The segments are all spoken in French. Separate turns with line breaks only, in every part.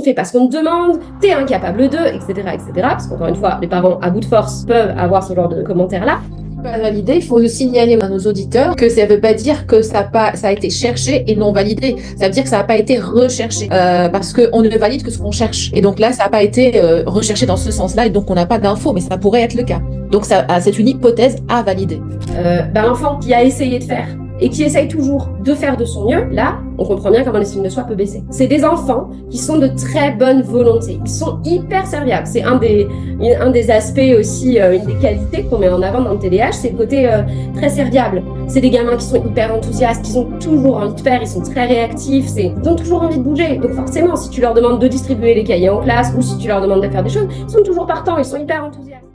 fait pas ce qu'on te demande, t'es incapable de, etc., etc. Parce qu'encore une fois, les parents à bout de force peuvent avoir ce genre de commentaires-là.
Pas validé, il faut signaler à nos auditeurs que ça ne veut pas dire que ça a été cherché et non validé. Ça veut dire que ça n'a pas été recherché parce qu'on ne valide que ce qu'on cherche. Et donc là, ça n'a pas été recherché dans ce sens-là et donc on n'a pas d'infos, mais ça pourrait être le cas. Donc c'est une hypothèse à valider.
L'enfant qui a essayé de faire et qui essaye toujours de faire de son mieux, là, on comprend bien comment l'estime de soi peut baisser. C'est des enfants qui sont de très bonne volonté, ils sont hyper serviables. C'est un des aspects aussi, une des qualités qu'on met en avant dans le TDAH, c'est le côté très serviable. C'est des gamins qui sont hyper enthousiastes, qui ont toujours envie de faire, ils sont très réactifs, ils ont toujours envie de bouger. Donc forcément, si tu leur demandes de distribuer les cahiers en classe ou si tu leur demandes de faire des choses, ils sont toujours partants, ils sont hyper enthousiastes.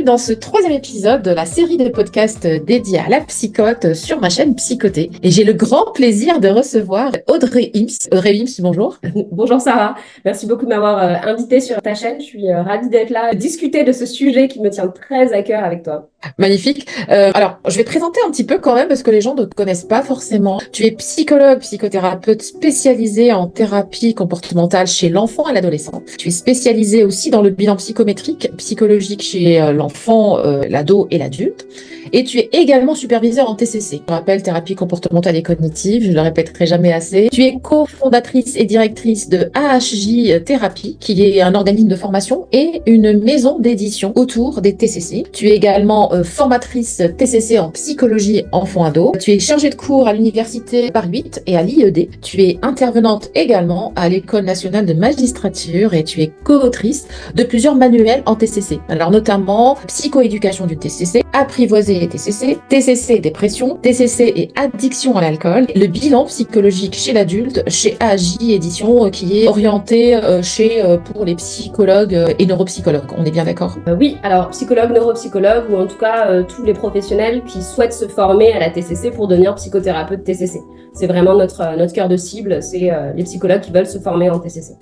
Dans ce 3e épisode de la série de podcasts dédiée à la psychote sur ma chaîne Psychoté. Et j'ai le grand plaisir de recevoir Audrey Ims. Audrey Ims, bonjour.
Bonjour Sarah, merci beaucoup de m'avoir invitée sur ta chaîne. Je suis ravie d'être là, discuter de ce sujet qui me tient très à cœur avec toi.
Magnifique. Alors, je vais te présenter un petit peu quand même parce que les gens ne te connaissent pas forcément. Tu es psychologue, psychothérapeute spécialisée en thérapie comportementale chez l'enfant et l'adolescent. Tu es spécialisée aussi dans le bilan psychométrique, psychologique chez l'enfant, l'ado et l'adulte. Et tu es également superviseur en TCC. Je rappelle, thérapie comportementale et cognitive, je ne le répéterai jamais assez. Tu es cofondatrice et directrice de AHJ Thérapie, qui est un organisme de formation et une maison d'édition autour des TCC. Tu es également formatrice TCC en psychologie enfant-ado. Tu es chargée de cours à l'université Paris 8 et à l'IED. Tu es intervenante également à l'École nationale de magistrature et tu es co-autrice de plusieurs manuels en TCC. Alors notamment psychoéducation du TCC, apprivoiser les TCC, TCC dépression, TCC et addiction à l'alcool, le bilan psychologique chez l'adulte, chez AJ Édition, qui est orienté pour les psychologues et neuropsychologues. On est bien d'accord?
Oui, alors psychologue, neuropsychologue ou en tout cas tous les professionnels qui souhaitent se former à la TCC pour devenir psychothérapeute TCC. C'est vraiment notre cœur de cible, c'est les psychologues qui veulent se former en TCC.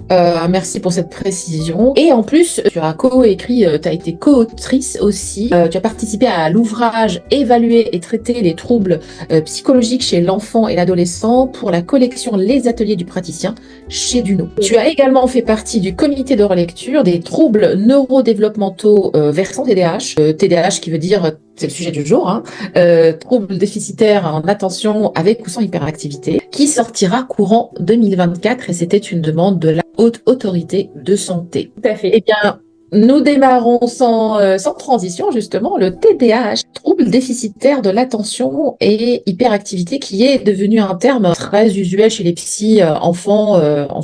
Merci pour cette précision. Et en plus, tu as co-écrit, tu as été co-autrice aussi, tu as participé à l'ouvrage Évaluer et traiter les troubles psychologiques chez l'enfant et l'adolescent pour la collection Les Ateliers du praticien chez Duno. Tu as également fait partie du comité de relecture des troubles neurodéveloppementaux versant TDAH, TDAH qui veut dire, c'est le sujet du jour, hein, troubles déficitaires en attention avec ou sans hyperactivité, qui sortira courant 2024 et c'était une demande de la Haute Autorité de Santé.
Tout à fait.
Eh bien, nous démarrons sans transition, justement, le TDAH, trouble déficitaire de l'attention et hyperactivité, qui est devenu un terme très usuel chez les enfants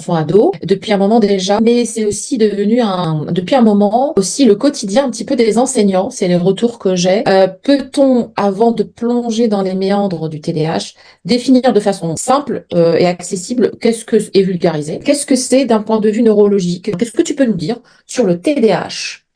ados, depuis un moment déjà, mais c'est aussi devenu depuis un moment aussi le quotidien un petit peu des enseignants, c'est les retours que j'ai. Peut-on, avant de plonger dans les méandres du TDAH, définir de façon simple et accessible et vulgarisée, qu'est-ce que c'est d'un point de vue neurologique? Qu'est-ce que tu peux nous dire sur le TDAH?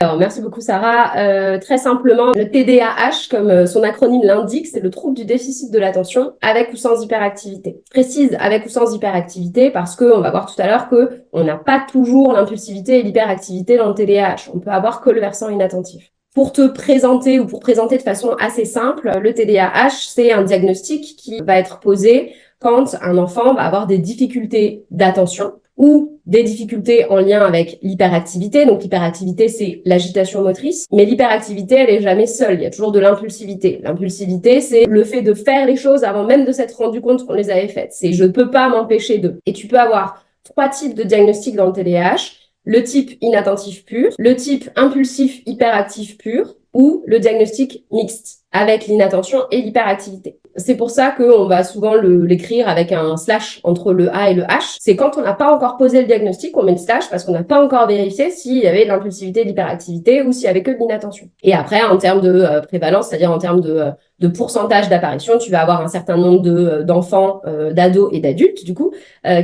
Alors, merci beaucoup Sarah. Très simplement, le TDAH, comme son acronyme l'indique, c'est le trouble du déficit de l'attention avec ou sans hyperactivité. Je précise avec ou sans hyperactivité parce qu'on va voir tout à l'heure qu'on n'a pas toujours l'impulsivité et l'hyperactivité dans le TDAH. On peut avoir que le versant inattentif. Pour te présenter ou pour présenter de façon assez simple, le TDAH, c'est un diagnostic qui va être posé quand un enfant va avoir des difficultés d'attention ou des difficultés en lien avec l'hyperactivité. Donc l'hyperactivité, c'est l'agitation motrice, mais l'hyperactivité, elle est jamais seule. Il y a toujours de l'impulsivité. L'impulsivité, c'est le fait de faire les choses avant même de s'être rendu compte qu'on les avait faites. C'est je ne peux pas m'empêcher de. Et tu peux avoir 3 types de diagnostics dans le TDAH. Le type inattentif pur, le type impulsif hyperactif pur ou le diagnostic mixte avec l'inattention et l'hyperactivité. C'est pour ça qu'on va souvent l'écrire avec un slash entre le A et le H. C'est quand on n'a pas encore posé le diagnostic, on met le slash parce qu'on n'a pas encore vérifié s'il y avait de l'impulsivité et de l'hyperactivité ou s'il y avait que de l'inattention. Et après, en termes de prévalence, c'est-à-dire en termes de pourcentage d'apparition, tu vas avoir un certain nombre d'enfants, d'ados et d'adultes, du coup,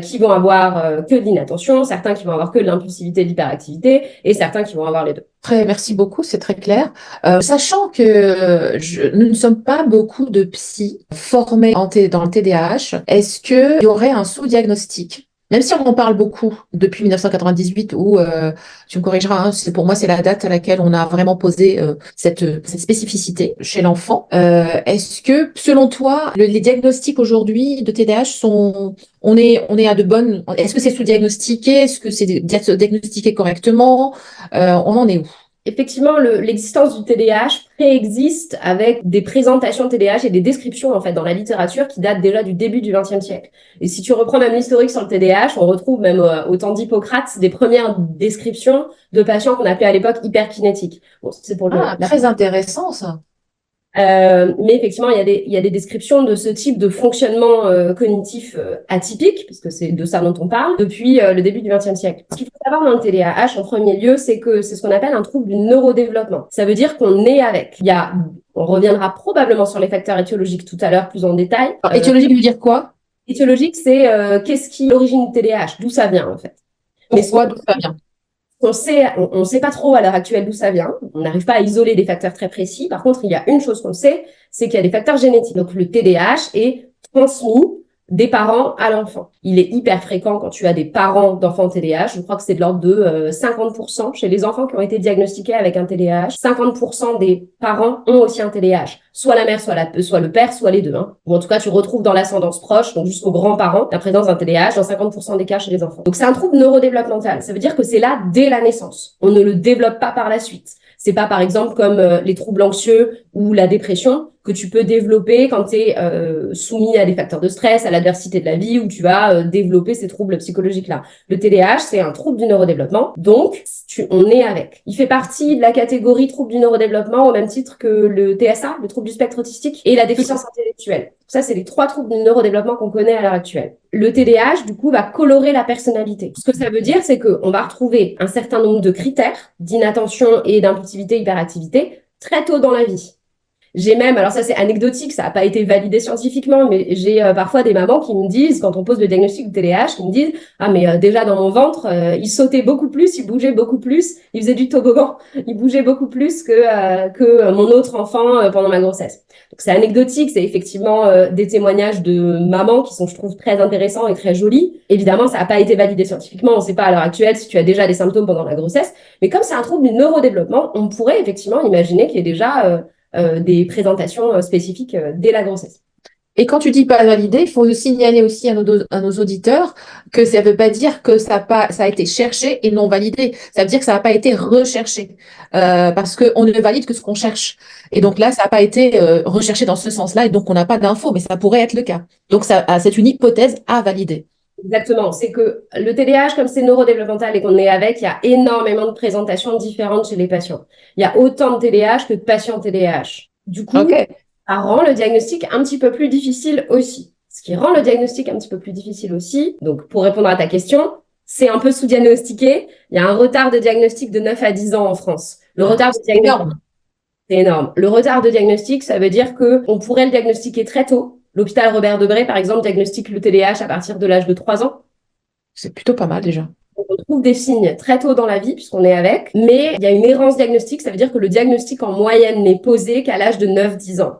qui vont avoir que de l'inattention, certains qui vont avoir que de l'impulsivité et de l'hyperactivité et certains qui vont avoir les deux.
Merci beaucoup, c'est très clair. Sachant que nous ne sommes pas beaucoup de psy formés dans le TDAH, est-ce qu'il y aurait un sous-diagnostic Même si on en parle beaucoup depuis 1998, où tu me corrigeras, hein, pour moi c'est la date à laquelle on a vraiment posé cette spécificité chez l'enfant. Est-ce que selon toi, les diagnostics aujourd'hui de TDAH on est à de bonnes, est-ce que c'est sous-diagnostiqué, est-ce que c'est diagnostiqué correctement, on en est où?
Effectivement, l'existence du TDAH préexiste avec des présentations de TDAH et des descriptions en fait dans la littérature qui datent déjà du début du XXe siècle. Et si tu reprends même l'historique sur le TDAH, on retrouve même au temps d'Hippocrate des premières descriptions de patients qu'on appelait à l'époque hyperkinétiques. Bon, c'est pour
Ah, très intéressant ça.
mais effectivement, il y a des descriptions de ce type de fonctionnement cognitif atypique, parce que c'est de ça dont on parle, depuis le début du XXe siècle. Ce qu'il faut savoir dans le TDAH, en premier lieu, c'est que c'est ce qu'on appelle un trouble du neurodéveloppement. Ça veut dire qu'on est avec. On reviendra probablement sur les facteurs étiologiques tout à l'heure, plus en détail.
Alors, étiologique veut dire quoi?
Étiologique, c'est qu'est-ce qui est l'origine du TDAH, d'où ça vient en fait.
Pourquoi, d'où ça vient?
On sait pas trop à l'heure actuelle d'où ça vient. On n'arrive pas à isoler des facteurs très précis. Par contre, il y a une chose qu'on sait, c'est qu'il y a des facteurs génétiques. Donc, le TDAH est transmis des parents à l'enfant. Il est hyper fréquent quand tu as des parents d'enfants TDAH. Je crois que c'est de l'ordre de 50% chez les enfants qui ont été diagnostiqués avec un TDAH. 50% des parents ont aussi un TDAH. Soit la mère, soit le père, soit les deux. Hein. Ou en tout cas, tu retrouves dans l'ascendance proche, donc jusqu'aux grands-parents, la présence d'un TDAH dans 50% des cas chez les enfants. Donc c'est un trouble neurodéveloppemental. Ça veut dire que c'est là dès la naissance. On ne le développe pas par la suite. C'est pas par exemple comme les troubles anxieux ou la dépression que tu peux développer quand tu es soumis à des facteurs de stress, à l'adversité de la vie, où tu vas développer ces troubles psychologiques-là. Le TDAH, c'est un trouble du neurodéveloppement, donc on est avec. Il fait partie de la catégorie trouble du neurodéveloppement au même titre que le TSA, le trouble du spectre autistique, et la déficience intellectuelle. Ça, c'est les 3 troubles du neurodéveloppement qu'on connaît à l'heure actuelle. Le TDAH, du coup, va colorer la personnalité. Ce que ça veut dire, c'est qu'on va retrouver un certain nombre de critères d'inattention et d'impulsivité, hyperactivité très tôt dans la vie. J'ai même, alors ça c'est anecdotique, ça n'a pas été validé scientifiquement, mais j'ai parfois des mamans qui me disent, quand on pose le diagnostic de TDAH, qui me disent « Ah mais déjà dans mon ventre, il sautait beaucoup plus, il bougeait beaucoup plus, il faisait du toboggan, il bougeait beaucoup plus que mon autre enfant pendant ma grossesse. » Donc c'est anecdotique, c'est effectivement des témoignages de mamans qui sont, je trouve, très intéressants et très jolis. Évidemment, ça n'a pas été validé scientifiquement, on ne sait pas à l'heure actuelle si tu as déjà des symptômes pendant la grossesse, mais comme c'est un trouble du neurodéveloppement, on pourrait effectivement imaginer qu'il y ait déjà des présentations spécifiques dès la grossesse.
Et quand tu dis pas validé, il faut signaler aussi à nos auditeurs que ça ne veut pas dire que ça a été cherché et non validé. Ça veut dire que ça n'a pas été recherché. Parce qu'on ne valide que ce qu'on cherche. Et donc là, ça n'a pas été recherché dans ce sens-là, et donc on n'a pas d'infos, mais ça pourrait être le cas. Donc c'est une hypothèse à valider.
Exactement. C'est que le TDAH, comme c'est neurodéveloppemental et qu'on est avec, il y a énormément de présentations différentes chez les patients. Il y a autant de TDAH que de patients TDAH. Du coup,
Ok.
ça rend le diagnostic un petit peu plus difficile aussi. Ce qui rend le diagnostic un petit peu plus difficile aussi, donc pour répondre à ta question, c'est un peu sous-diagnostiqué. Il y a un retard de diagnostic de 9 à 10 ans en France. Le retard de diagnostic,
Énorme.
c'est énorme. Le retard de diagnostic, ça veut dire que on pourrait le diagnostiquer très tôt. L'hôpital Robert Debré, par exemple, diagnostique le TDAH à partir de l'âge de 3 ans.
C'est plutôt pas mal déjà.
On trouve des signes très tôt dans la vie, puisqu'on est avec, mais il y a une errance diagnostique, ça veut dire que le diagnostic en moyenne n'est posé qu'à l'âge de 9-10 ans.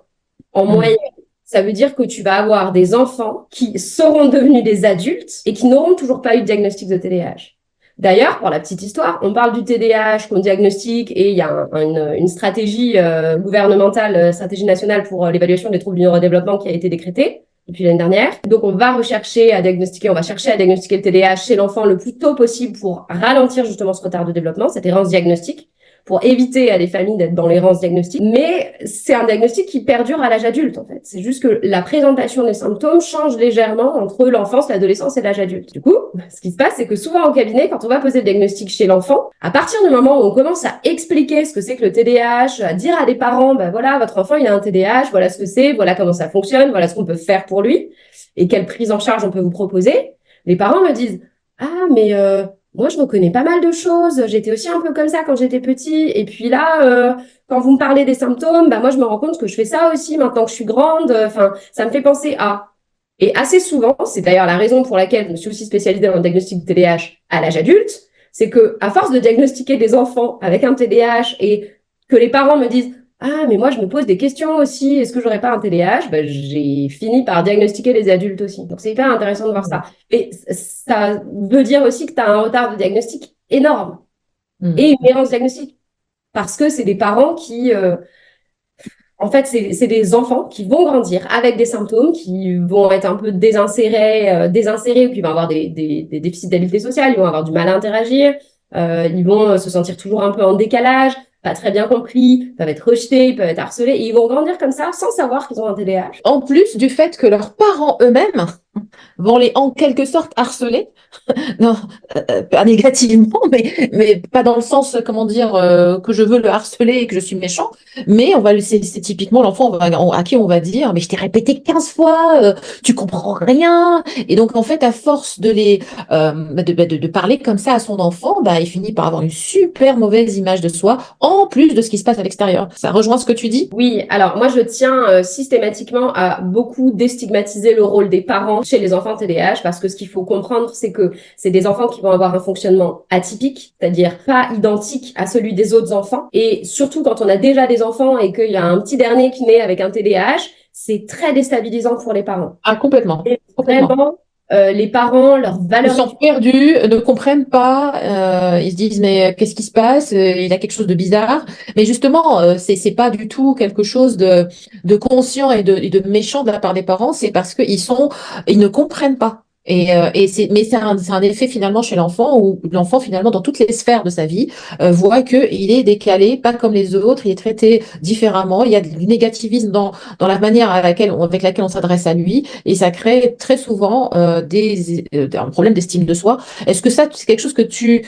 En moyenne. Ça veut dire que tu vas avoir des enfants qui seront devenus des adultes et qui n'auront toujours pas eu de diagnostic de TDAH. D'ailleurs, pour la petite histoire, on parle du TDAH qu'on diagnostique et il y a une stratégie gouvernementale, stratégie nationale pour l'évaluation des troubles du neurodéveloppement qui a été décrétée depuis l'année dernière. Donc, on va chercher à diagnostiquer le TDAH chez l'enfant le plus tôt possible pour ralentir justement ce retard de développement, cette errance diagnostique, pour éviter à des familles d'être dans l'errance diagnostique. Mais c'est un diagnostic qui perdure à l'âge adulte, en fait. C'est juste que la présentation des symptômes change légèrement entre l'enfance, l'adolescence et l'âge adulte. Du coup, ce qui se passe, c'est que souvent au cabinet, quand on va poser le diagnostic chez l'enfant, à partir du moment où on commence à expliquer ce que c'est que le TDAH, à dire à des parents, ben voilà, votre enfant, il a un TDAH, voilà ce que c'est, voilà comment ça fonctionne, voilà ce qu'on peut faire pour lui, et quelle prise en charge on peut vous proposer, les parents me disent, ah, mais moi, je reconnais pas mal de choses. J'étais aussi un peu comme ça quand j'étais petit. Et puis là, quand vous me parlez des symptômes, bah moi, je me rends compte que je fais ça aussi maintenant que je suis grande. Enfin, ça me fait penser à. Et assez souvent, c'est d'ailleurs la raison pour laquelle je me suis aussi spécialisée dans le diagnostic de TDAH à l'âge adulte, c'est que à force de diagnostiquer des enfants avec un TDAH et que les parents me disent Ah, mais moi, je me pose des questions aussi. Est-ce que j'aurais pas un TDAH? Ben, j'ai fini par diagnostiquer les adultes aussi. Donc, c'est hyper intéressant de voir ça. Et ça veut dire aussi que tu as un retard de diagnostic énorme
Mm.
et une errance diagnostique. Parce que c'est des parents qui, en fait, c'est des enfants qui vont grandir avec des symptômes, qui vont être un peu désinsérés ou qui vont avoir des déficits d'habileté sociale, ils vont avoir du mal à interagir, ils vont se sentir toujours un peu en décalage, pas très bien compris, peuvent être rejetés, ils peuvent être harcelés, et ils vont grandir comme ça sans savoir qu'ils ont un TDAH.
En plus du fait que leurs parents eux-mêmes vont les en quelque sorte harceler. Non, pas négativement, mais pas dans le sens, comment dire, que je veux le harceler et que je suis méchant, mais c'est typiquement l'enfant à qui on va dire, mais je t'ai répété 15 fois, tu comprends rien. Et donc, en fait, à force de parler comme ça à son enfant, bah, il finit par avoir une super mauvaise image de soi, en plus de ce qui se passe à l'extérieur. Ça rejoint ce que tu dis?
Oui, alors moi je tiens systématiquement à beaucoup déstigmatiser le rôle des parents chez les enfants TDAH parce que ce qu'il faut comprendre, c'est que c'est des enfants qui vont avoir un fonctionnement atypique, c'est-à-dire pas identique à celui des autres enfants. Et surtout quand on a déjà des enfants et qu'il y a un petit dernier qui naît avec un TDAH, c'est très déstabilisant pour les parents.
Ah, complètement,
Et
complètement.
vraiment, les parents, leurs
Ils
valeurs.
sont perdus, ne comprennent pas, ils se disent mais qu'est-ce qui se passe? Il a quelque chose de bizarre. Mais justement, c'est pas du tout quelque chose de conscient et de méchant de la part des parents, c'est parce ils ne comprennent pas. Mais c'est un effet finalement chez l'enfant où l'enfant finalement dans toutes les sphères de sa vie voit que il est décalé, pas comme les autres, il est traité différemment. Il y a du négativisme dans la manière avec laquelle on s'adresse à lui. Et ça crée très souvent un problème d'estime de soi. Est-ce que ça, c'est quelque chose que tu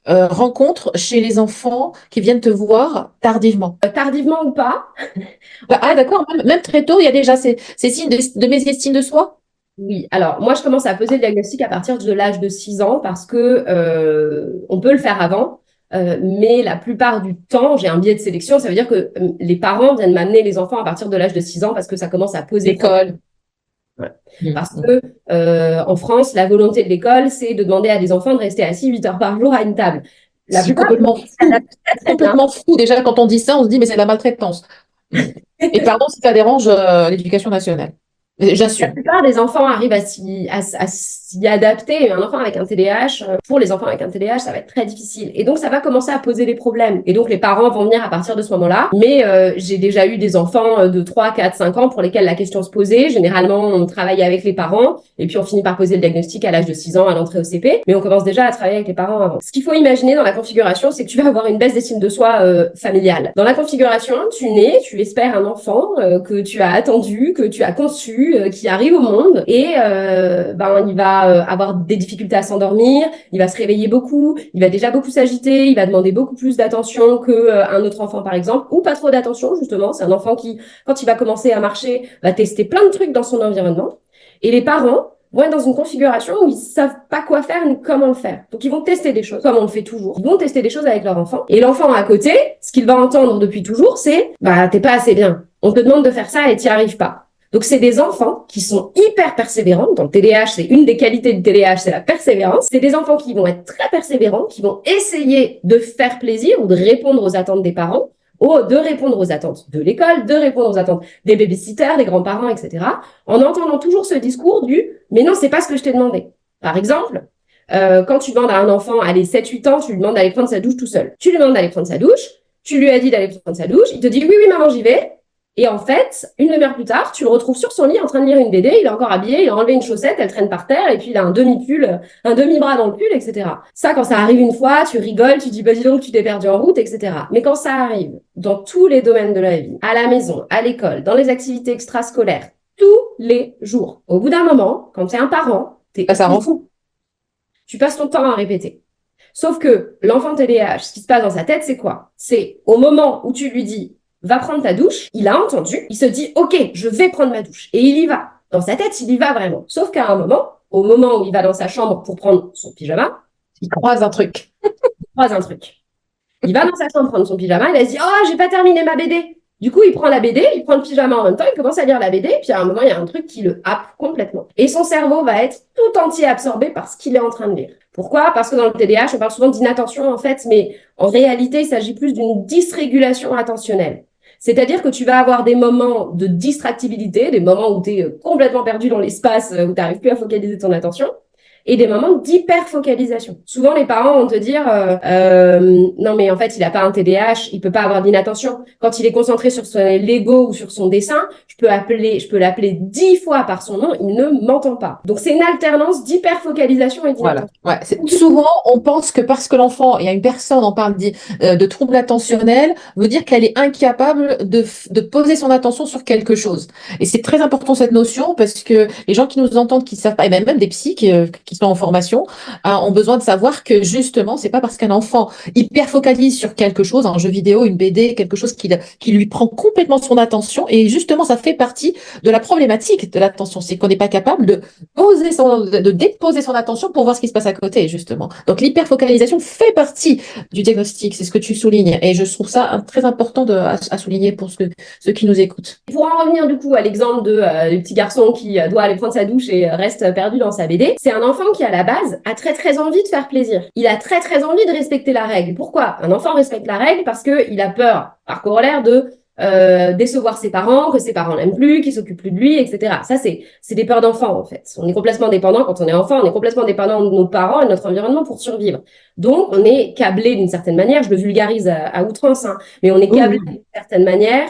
rencontres chez les enfants qui viennent te voir tardivement?
Tardivement ou pas, en
Ah,
fait,
d'accord, même très tôt, il y a déjà ces signes de mésestime de soi?
oui, alors moi je commence à poser le diagnostic à partir de l'âge de 6 ans parce que on peut le faire avant, mais la plupart du temps j'ai un biais de sélection, ça veut dire que les parents viennent m'amener les enfants à partir de l'âge de 6 ans parce que ça commence à poser problème.
L'école.
Ouais.
Mm,
Parce
mm.
que en France, la volonté de l'école, c'est de demander à des enfants de rester assis 8 heures par jour à une table. La
C'est
plupart
complètement fou.
s'adaptent très très bien.
Complètement fou. Déjà, quand on dit ça, on se dit, mais c'est de la maltraitance. Mm. Et pardon si ça dérange l'éducation nationale.
La
J'assume.
plupart des enfants arrivent à s'y adapter. Un enfant avec un TDAH, pour les enfants avec un TDAH, ça va être très difficile. Et donc, ça va commencer à poser des problèmes. Et donc, les parents vont venir à partir de ce moment-là. Mais j'ai déjà eu des enfants de 3, 4, 5 ans pour lesquels la question se posait. Généralement, on travaille avec les parents et puis on finit par poser le diagnostic à l'âge de 6 ans à l'entrée au CP. Mais on commence déjà à travailler avec les parents avant. Ce qu'il faut imaginer dans la configuration, c'est que tu vas avoir une baisse d'estime de soi familiale. Dans la configuration, tu nais, tu espères un enfant que tu as attendu, que tu as conçu, qui arrive au monde et ben il va avoir des difficultés à s'endormir, il va se réveiller beaucoup, il va déjà beaucoup s'agiter, il va demander beaucoup plus d'attention que un autre enfant par exemple, ou pas trop d'attention justement. C'est un enfant qui, quand il va commencer à marcher, va tester plein de trucs dans son environnement. Et les parents vont être dans une configuration où ils savent pas quoi faire ni comment le faire. Donc ils vont tester des choses, comme on le fait toujours. Ils vont tester des choses avec leur enfant. Et l'enfant à côté, ce qu'il va entendre depuis toujours, c'est bah t'es pas assez bien. On te demande de faire ça et t'y arrives pas. Donc c'est des enfants qui sont hyper persévérants. Dans le TDAH, c'est une des qualités du TDAH, c'est la persévérance. C'est des enfants qui vont être très persévérants, qui vont essayer de faire plaisir ou de répondre aux attentes des parents, de répondre aux attentes de l'école, de répondre aux attentes des babysitters, des grands-parents, etc. En entendant toujours ce discours du mais non, c'est pas ce que je t'ai demandé. Par exemple, quand tu demandes à un enfant, allez, 7-8 ans, tu lui demandes d'aller prendre sa douche tout seul. Tu lui demandes d'aller prendre sa douche, tu lui as dit d'aller prendre sa douche, il te dit oui, oui, maman, j'y vais. Et en fait, une demi-heure plus tard, tu le retrouves sur son lit en train de lire une BD, il est encore habillé, il a enlevé une chaussette, elle traîne par terre, et puis il a un demi-pull, un demi-bras dans le pull, etc. Ça, quand ça arrive une fois, tu rigoles, tu dis, bah dis donc, tu t'es perdu en route, etc. Mais quand ça arrive dans tous les domaines de la vie, à la maison, à l'école, dans les activités extrascolaires, tous les jours, au bout d'un moment, quand tu es un parent,
Bah, ça rend fou.
tu passes ton temps à répéter. Sauf que l'enfant TDAH, ce qui se passe dans sa tête, c'est quoi? C'est au moment où tu lui dis va prendre ta douche, il a entendu, il se dit ok, je vais prendre ma douche. Et il y va. Dans sa tête, il y va vraiment. Sauf qu'à un moment, au moment où il va dans sa chambre pour prendre son pyjama,
Il croise un truc.
il croise un truc. Il va dans sa chambre prendre son pyjama, il va se dire oh, j'ai pas terminé ma BD. Du coup, il prend la BD, il prend le pyjama en même temps, il commence à lire la BD, puis à un moment, il y a un truc qui le happe complètement. Et son cerveau va être tout entier absorbé par ce qu'il est en train de lire. Pourquoi? Parce que dans le TDAH, on parle souvent d'inattention, en fait, mais en réalité, il s'agit plus d'une dysrégulation attentionnelle. C'est-à-dire que tu vas avoir des moments de distractibilité, des moments où tu es complètement perdu dans l'espace, où tu n'arrives plus à focaliser ton attention, et des moments d'hyperfocalisation. Souvent, les parents vont te dire non, mais en fait, il n'a pas un TDAH, il peut pas avoir d'inattention. Quand il est concentré sur son Lego ou sur son dessin, je peux l'appeler 10 fois par son nom, il ne m'entend pas. Donc, c'est une alternance d'hyperfocalisation et
Voilà.
d'inattention.
Ouais. Souvent, on pense que parce que l'enfant, il y a une personne, on parle de trouble attentionnel, veut dire qu'elle est incapable de poser son attention sur quelque chose. Et c'est très important cette notion parce que les gens qui nous entendent, qui savent pas, et même des psys qui sont en formation, ont besoin de savoir que justement, c'est pas parce qu'un enfant hyper focalise sur quelque chose, un jeu vidéo, une BD, quelque chose qui lui prend complètement son attention. Et justement, ça fait partie de la problématique de l'attention, c'est qu'on n'est pas capable de déposer son attention pour voir ce qui se passe à côté, justement. Donc, l'hyperfocalisation fait partie du diagnostic, c'est ce que tu soulignes. Et je trouve ça très important à souligner pour ceux qui nous écoutent.
Pour en revenir du coup à l'exemple du petit garçon qui doit aller prendre sa douche et reste perdu dans sa BD, c'est un enfant qui à la base a très très envie de faire plaisir. Il a très très envie de respecter la règle. Pourquoi? Un enfant respecte la règle parce qu'il a peur, par corollaire, de décevoir ses parents, que ses parents l'aiment plus, qu'ils s'occupent plus de lui, etc. Ça, c'est des peurs d'enfant, en fait. On est complètement dépendant, quand on est enfant, on est complètement dépendant de nos parents et de notre environnement pour survivre. Donc, on est câblé d'une certaine manière, je le vulgarise à outrance, hein, mais on est câblé d'une certaine manière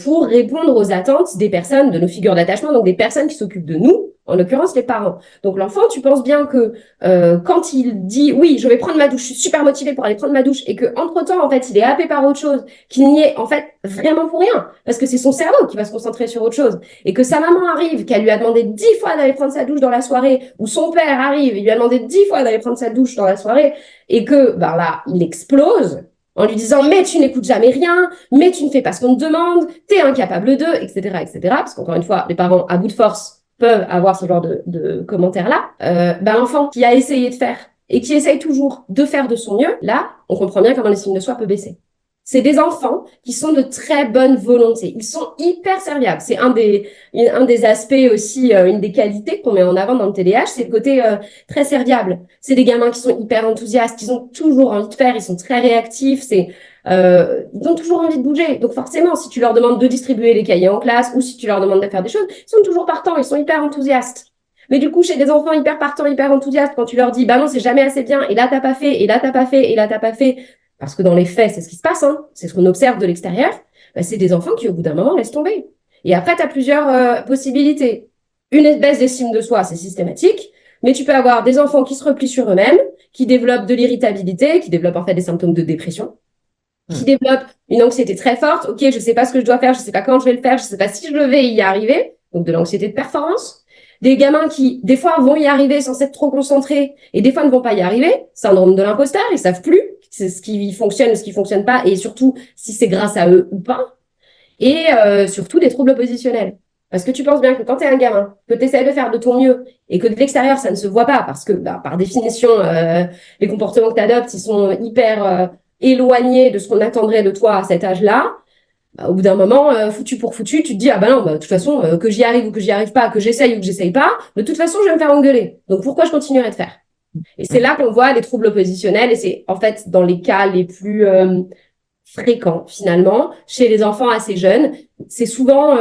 pour répondre aux attentes des personnes, de nos figures d'attachement, donc des personnes qui s'occupent de nous, en l'occurrence les parents. Donc l'enfant, tu penses bien que quand il dit oui, je vais prendre ma douche, je suis super motivé pour aller prendre ma douche, et que entre-temps, en fait, il est happé par autre chose, qu'il n'y est en fait vraiment pour rien, parce que c'est son cerveau qui va se concentrer sur autre chose, et que sa maman arrive, qu'elle lui a demandé 10 fois d'aller prendre sa douche dans la soirée, ou son père arrive, il lui a demandé 10 fois d'aller prendre sa douche dans la soirée, et que ben là, il explose en lui disant mais tu n'écoutes jamais rien, mais tu ne fais pas ce qu'on te demande, t'es incapable de, etc., etc. Parce qu'encore une fois, les parents à bout de force peuvent avoir ce genre de commentaires-là. L'enfant qui a essayé de faire et qui essaye toujours de faire de son mieux, là, on comprend bien comment l'estime de soi peut baisser. C'est des enfants qui sont de très bonne volonté. Ils sont hyper serviables. C'est un des aspects aussi, une des qualités qu'on met en avant dans le TDAH, c'est le côté très serviable. C'est des gamins qui sont hyper enthousiastes, ils ont toujours envie de faire, ils sont très réactifs, ils ont toujours envie de bouger. Donc forcément, si tu leur demandes de distribuer les cahiers en classe ou si tu leur demandes de faire des choses, ils sont toujours partants, ils sont hyper enthousiastes. Mais du coup, chez des enfants hyper partants, hyper enthousiastes, quand tu leur dis, bah non, c'est jamais assez bien, et là, t'as pas fait, et là, t'as pas fait, et là, t'as pas fait, parce que dans les faits, c'est ce qui se passe, hein, c'est ce qu'on observe de l'extérieur, bah, c'est des enfants qui, au bout d'un moment, laissent tomber. Et après, tu as plusieurs possibilités. Une baisse d'estime de soi, c'est systématique, mais tu peux avoir des enfants qui se replient sur eux-mêmes, qui développent de l'irritabilité, qui développent en fait des symptômes de dépression, qui développent une anxiété très forte. Ok, je sais pas ce que je dois faire, je sais pas quand je vais le faire, je sais pas si je vais y arriver. Donc de l'anxiété de performance. Des gamins qui, des fois, vont y arriver sans être trop concentrés et des fois ne vont pas y arriver. Syndrome de l'imposteur, ils savent plus c'est ce qui fonctionne, ce qui fonctionne pas et surtout si c'est grâce à eux ou pas. Et surtout des troubles oppositionnels. Parce que tu penses bien que quand tu es un gamin, que tu essaies de faire de ton mieux et que de l'extérieur, ça ne se voit pas parce que, par définition, les comportements que tu adoptes, ils sont hyper éloignés de ce qu'on attendrait de toi à cet âge-là. Au bout d'un moment, foutu pour foutu, tu te dis, ah bah non, de toute façon, que j'y arrive ou que j'y arrive pas, que j'essaye ou que j'essaye pas, de toute façon, je vais me faire engueuler. Donc pourquoi je continuerai de faire? Et c'est là qu'on voit les troubles oppositionnels et c'est en fait dans les cas les plus fréquents finalement, chez les enfants assez jeunes, c'est souvent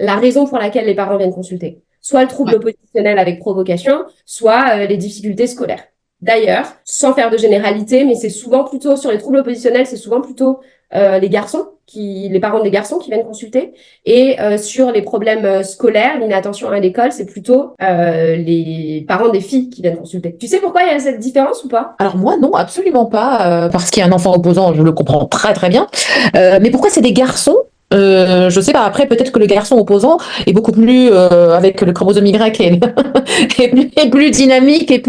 la raison pour laquelle les parents viennent consulter. Soit le trouble oppositionnel avec provocation, soit les difficultés scolaires. D'ailleurs, sans faire de généralité, mais c'est souvent plutôt sur les troubles oppositionnels, c'est souvent plutôt les parents des garçons qui viennent consulter. Et sur les problèmes scolaires, l'inattention à l'école, c'est plutôt les parents des filles qui viennent consulter. Tu sais pourquoi il y a cette différence ou pas?
Alors moi, non, absolument pas. Parce qu'il y a un enfant opposant, je le comprends très très bien. Mais pourquoi c'est des garçons? Je sais pas. Après, peut-être que le garçon opposant est beaucoup plus avec le chromosome Y est plus dynamique et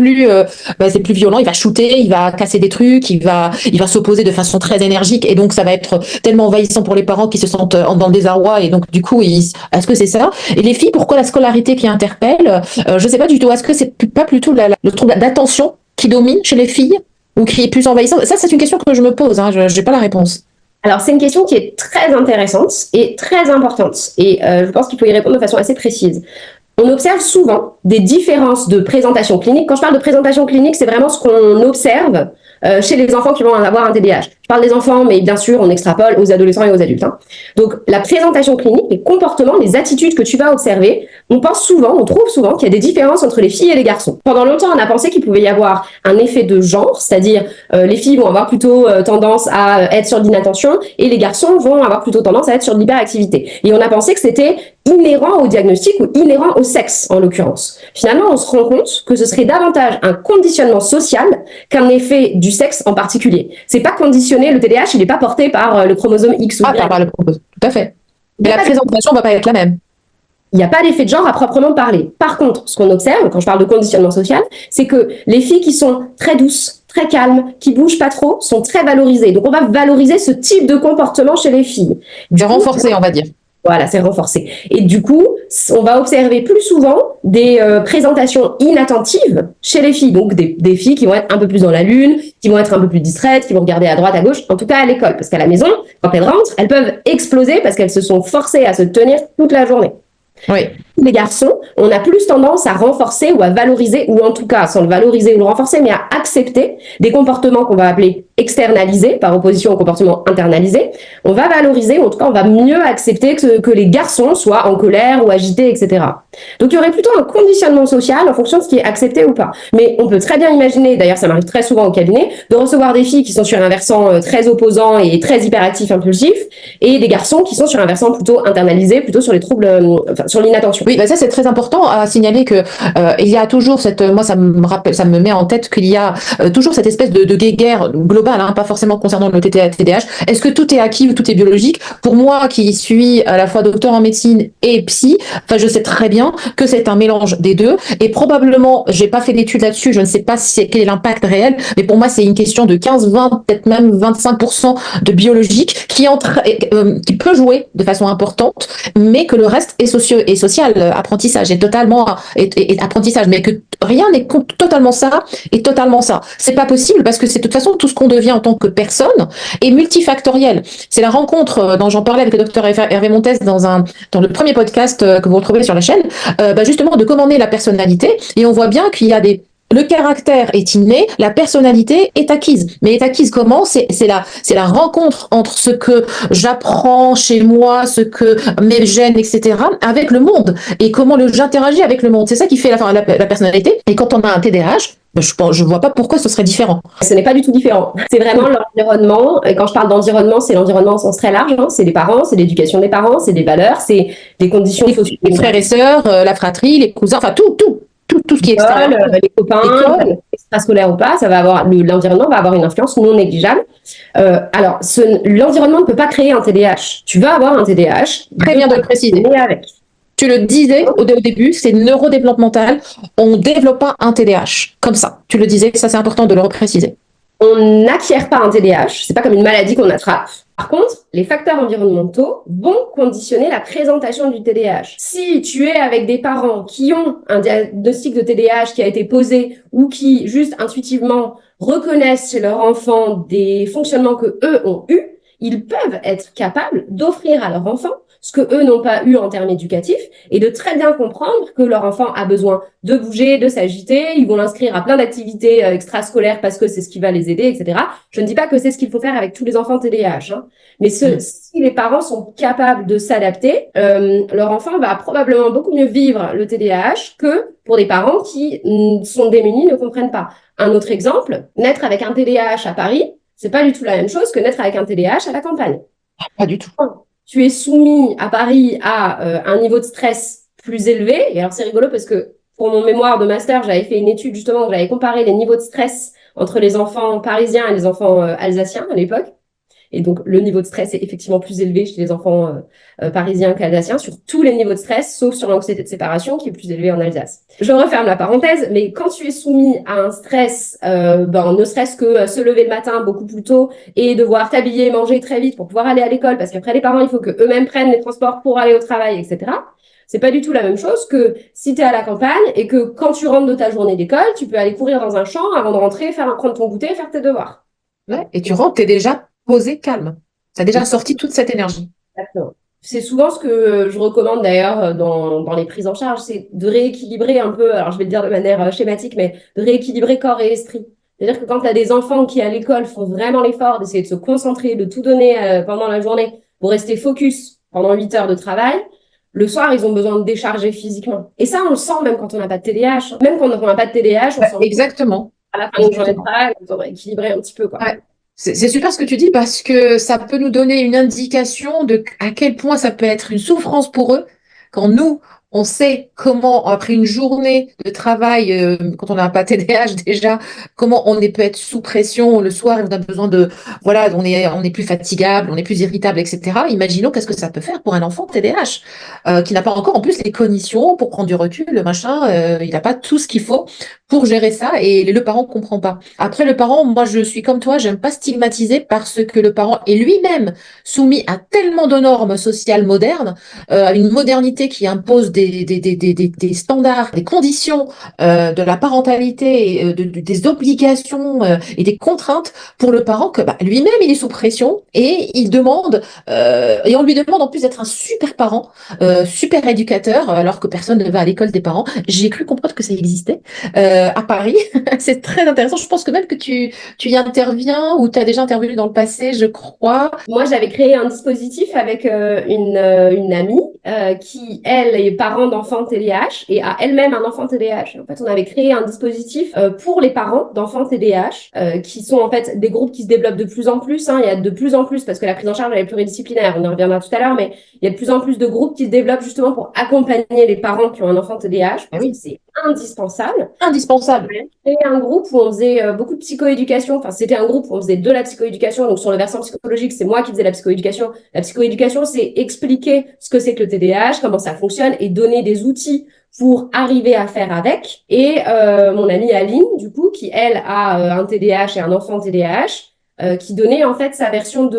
c'est plus violent. Il va shooter, il va casser des trucs, il va s'opposer de façon très énergique et donc ça va être tellement envahissant pour les parents qui se sentent dans le désarroi et donc du coup, est-ce que c'est ça? Et les filles, pourquoi la scolarité qui interpelle? Je sais pas du tout. Est-ce que c'est pas plutôt le trouble d'attention qui domine chez les filles ou qui est plus envahissant? Ça, c'est une question que je me pose. Hein. Je n'ai pas la réponse.
Alors, c'est une question qui est très intéressante et très importante. Et je pense qu'il faut y répondre de façon assez précise. On observe souvent des différences de présentation clinique. Quand je parle de présentation clinique, c'est vraiment ce qu'on observe chez les enfants qui vont avoir un TDAH. Je parle des enfants, mais bien sûr, on extrapole aux adolescents et aux adultes. Donc, la présentation clinique, les comportements, les attitudes que tu vas observer, on trouve souvent qu'il y a des différences entre les filles et les garçons. Pendant longtemps, on a pensé qu'il pouvait y avoir un effet de genre, c'est-à-dire les filles vont avoir plutôt tendance à être sur l'inattention et les garçons vont avoir plutôt tendance à être sur l'hyperactivité. Et on a pensé que c'était inhérent au diagnostic ou inhérent au sexe, en l'occurrence. Finalement, on se rend compte que ce serait davantage un conditionnement social qu'un effet du sexe en particulier. C'est pas conditionné, le TDAH, il n'est pas porté par le chromosome X ou Y.
Par le chromosome, tout à fait. Mais la présentation va pas être la même.
Il n'y a pas d'effet de genre à proprement parler. Par contre, ce qu'on observe, quand je parle de conditionnement social, c'est que les filles qui sont très douces, très calmes, qui bougent pas trop, sont très valorisées. Donc, on va valoriser ce type de comportement chez les filles.
De renforcer, on va dire.
Voilà, c'est renforcé. Et du coup, on va observer plus souvent des présentations inattentives chez les filles. Donc, des filles qui vont être un peu plus dans la lune, qui vont être un peu plus distraites, qui vont regarder à droite, à gauche, en tout cas à l'école. Parce qu'à la maison, quand elles rentrent, elles peuvent exploser parce qu'elles se sont forcées à se tenir toute la journée.
Oui.
Les garçons, on a plus tendance à renforcer ou à valoriser, ou en tout cas, sans le valoriser ou le renforcer, mais à accepter des comportements qu'on va appeler externalisés, par opposition aux comportements internalisés. On va valoriser, ou en tout cas, on va mieux accepter que les garçons soient en colère ou agités, etc. Donc, il y aurait plutôt un conditionnement social en fonction de ce qui est accepté ou pas. Mais on peut très bien imaginer, d'ailleurs, ça m'arrive très souvent au cabinet, de recevoir des filles qui sont sur un versant très opposant et très hyperactif, impulsif, et des garçons qui sont sur un versant plutôt internalisé, plutôt sur les troubles, sur l'inattention.
Oui, bah ça c'est très important à signaler que il y a toujours moi ça me met en tête qu'il y a toujours cette espèce de guéguerre globale, pas forcément concernant le TDAH. Est-ce que tout est acquis ou tout est biologique? Pour moi, qui suis à la fois docteur en médecine et psy, je sais très bien que c'est un mélange des deux. Et probablement, j'ai pas fait d'études là-dessus, je ne sais pas quel est l'impact réel, mais pour moi c'est une question de 15, 20, peut-être même 25% de biologique qui peut jouer de façon importante, mais que le reste est social, apprentissage est totalement apprentissage, mais que rien n'est totalement ça et totalement ça. C'est pas possible parce que c'est de toute façon tout ce qu'on devient en tant que personne est multifactoriel. C'est la rencontre dont j'en parlais avec le docteur Hervé Montes dans le premier podcast que vous retrouvez sur la chaîne, justement de comment naît la personnalité, et on voit bien qu'il y a le caractère est inné, la personnalité est acquise. Mais est acquise comment? C'est la rencontre entre ce que j'apprends chez moi, ce que mes gènes, etc., avec le monde. Et comment j'interagis avec le monde. C'est ça qui fait la personnalité. Et quand on a un TDAH, je vois pas pourquoi ce serait différent.
Ce n'est pas du tout différent. C'est vraiment l'environnement. Et quand je parle d'environnement, c'est l'environnement au sens très large. C'est les parents, c'est l'éducation des parents, c'est des valeurs, c'est des conditions sociales.
Les frères et sœurs, la fratrie, les cousins, tout ce qui est extérieur.
Les copains, extrascolaires ou pas, l'environnement va avoir une influence non négligeable. Alors, l'environnement ne peut pas créer un TDAH. Tu vas avoir un TDAH.
Très bien de le préciser.
Avec.
Tu le disais au début, c'est neurodéveloppemental. On ne développe pas un TDAH comme ça. Tu le disais, ça c'est important de le repréciser.
On n'acquiert pas un TDAH, c'est pas comme une maladie qu'on attrape. Par contre, les facteurs environnementaux vont conditionner la présentation du TDAH. Si tu es avec des parents qui ont un diagnostic de TDAH qui a été posé ou qui, juste intuitivement, reconnaissent chez leur enfant des fonctionnements que eux ont eus, ils peuvent être capables d'offrir à leur enfant ce que eux n'ont pas eu en termes éducatifs et de très bien comprendre que leur enfant a besoin de bouger, de s'agiter. Ils vont l'inscrire à plein d'activités extrascolaires parce que c'est ce qui va les aider, etc. Je ne dis pas que c'est ce qu'il faut faire avec tous les enfants TDAH, mais si les parents sont capables de s'adapter, leur enfant va probablement beaucoup mieux vivre le TDAH que pour des parents qui sont démunis, ne comprennent pas. Un autre exemple, naître avec un TDAH à Paris, c'est pas du tout la même chose que naître avec un TDAH à la campagne.
Pas du tout.
Tu es soumis à Paris à un niveau de stress plus élevé. Et alors, c'est rigolo parce que pour mon mémoire de master, j'avais fait une étude justement où j'avais comparé les niveaux de stress entre les enfants parisiens et les enfants alsaciens à l'époque. Et donc, le niveau de stress est effectivement plus élevé chez les enfants parisiens qu'alsaciens sur tous les niveaux de stress, sauf sur l'anxiété de séparation qui est plus élevée en Alsace. Je referme la parenthèse, mais quand tu es soumis à un stress, ne serait-ce que se lever le matin beaucoup plus tôt et devoir t'habiller, manger très vite pour pouvoir aller à l'école, parce qu'après les parents, il faut que eux-mêmes prennent les transports pour aller au travail, etc. C'est pas du tout la même chose que si tu es à la campagne et que quand tu rentres de ta journée d'école, tu peux aller courir dans un champ avant de rentrer, prendre ton goûter et faire tes devoirs.
Ouais, et tu rentres, t'es déjà posé calme. Tu as déjà sorti toute cette énergie.
Exactement. C'est souvent ce que je recommande d'ailleurs dans les prises en charge, c'est de rééquilibrer un peu, alors je vais le dire de manière schématique, mais de rééquilibrer corps et esprit. C'est-à-dire que quand tu as des enfants qui à l'école font vraiment l'effort d'essayer de se concentrer, de tout donner pendant la journée pour rester focus pendant 8 heures de travail, le soir, ils ont besoin de décharger physiquement. Et ça, on le sent même quand on n'a pas de TDAH. Même quand on n'a pas de TDAH, on
Ouais,
sent
exactement.
à la fin d'une journée de
Exactement.
travail, on doit équilibrer un petit peu, quoi.
Ouais. C'est super ce que tu dis parce que ça peut nous donner une indication de à quel point ça peut être une souffrance pour eux quand nous, on sait comment, après une journée de travail, quand on n'a pas TDAH déjà, comment peut être sous pression le soir et on a besoin de, voilà, on est plus fatigable, on est plus irritable, etc. Imaginons qu'est-ce que ça peut faire pour un enfant TDAH qui n'a pas encore en plus les cognitions pour prendre du recul, le machin, il n'a pas tout ce qu'il faut pour gérer ça et le parent comprend pas. Après, le parent, moi, je suis comme toi, j'aime pas stigmatiser parce que le parent est lui-même soumis à tellement de normes sociales modernes, à une modernité qui impose des standards, des conditions de la parentalité, et, des obligations et des contraintes pour le parent que bah, lui-même, il est sous pression et il demande, et on lui demande en plus d'être un super parent, super éducateur, alors que personne ne va à l'école des parents. J'ai cru comprendre que ça existait à Paris. C'est très intéressant. Je pense que même que tu y interviens ou tu as déjà intervenu dans le passé, je crois.
Moi, j'avais créé un dispositif avec une amie qui, elle, est parent d'enfants TDAH et a elle-même un enfant TDAH. En fait, on avait créé un dispositif pour les parents d'enfants TDAH qui sont en fait des groupes qui se développent de plus en plus. Hein. Il y a de plus en plus, parce que la prise en charge elle est pluridisciplinaire, on y reviendra tout à l'heure, mais il y a de plus en plus de groupes qui se développent justement pour accompagner les parents qui ont un enfant TDAH,
Ah
parce que
oui,
c'est indispensable.
indispensable.
C'était un groupe où on faisait beaucoup de psychoéducation. Enfin, c'était un groupe où on faisait de la psychoéducation. Donc, sur le versant psychologique, c'est moi qui faisais la psychoéducation. La psychoéducation, c'est expliquer ce que c'est que le TDAH, comment ça fonctionne et donner des outils pour arriver à faire avec. Et mon amie Aline, du coup, qui, elle, a un TDAH et un enfant TDAH, qui donnait, en fait, sa version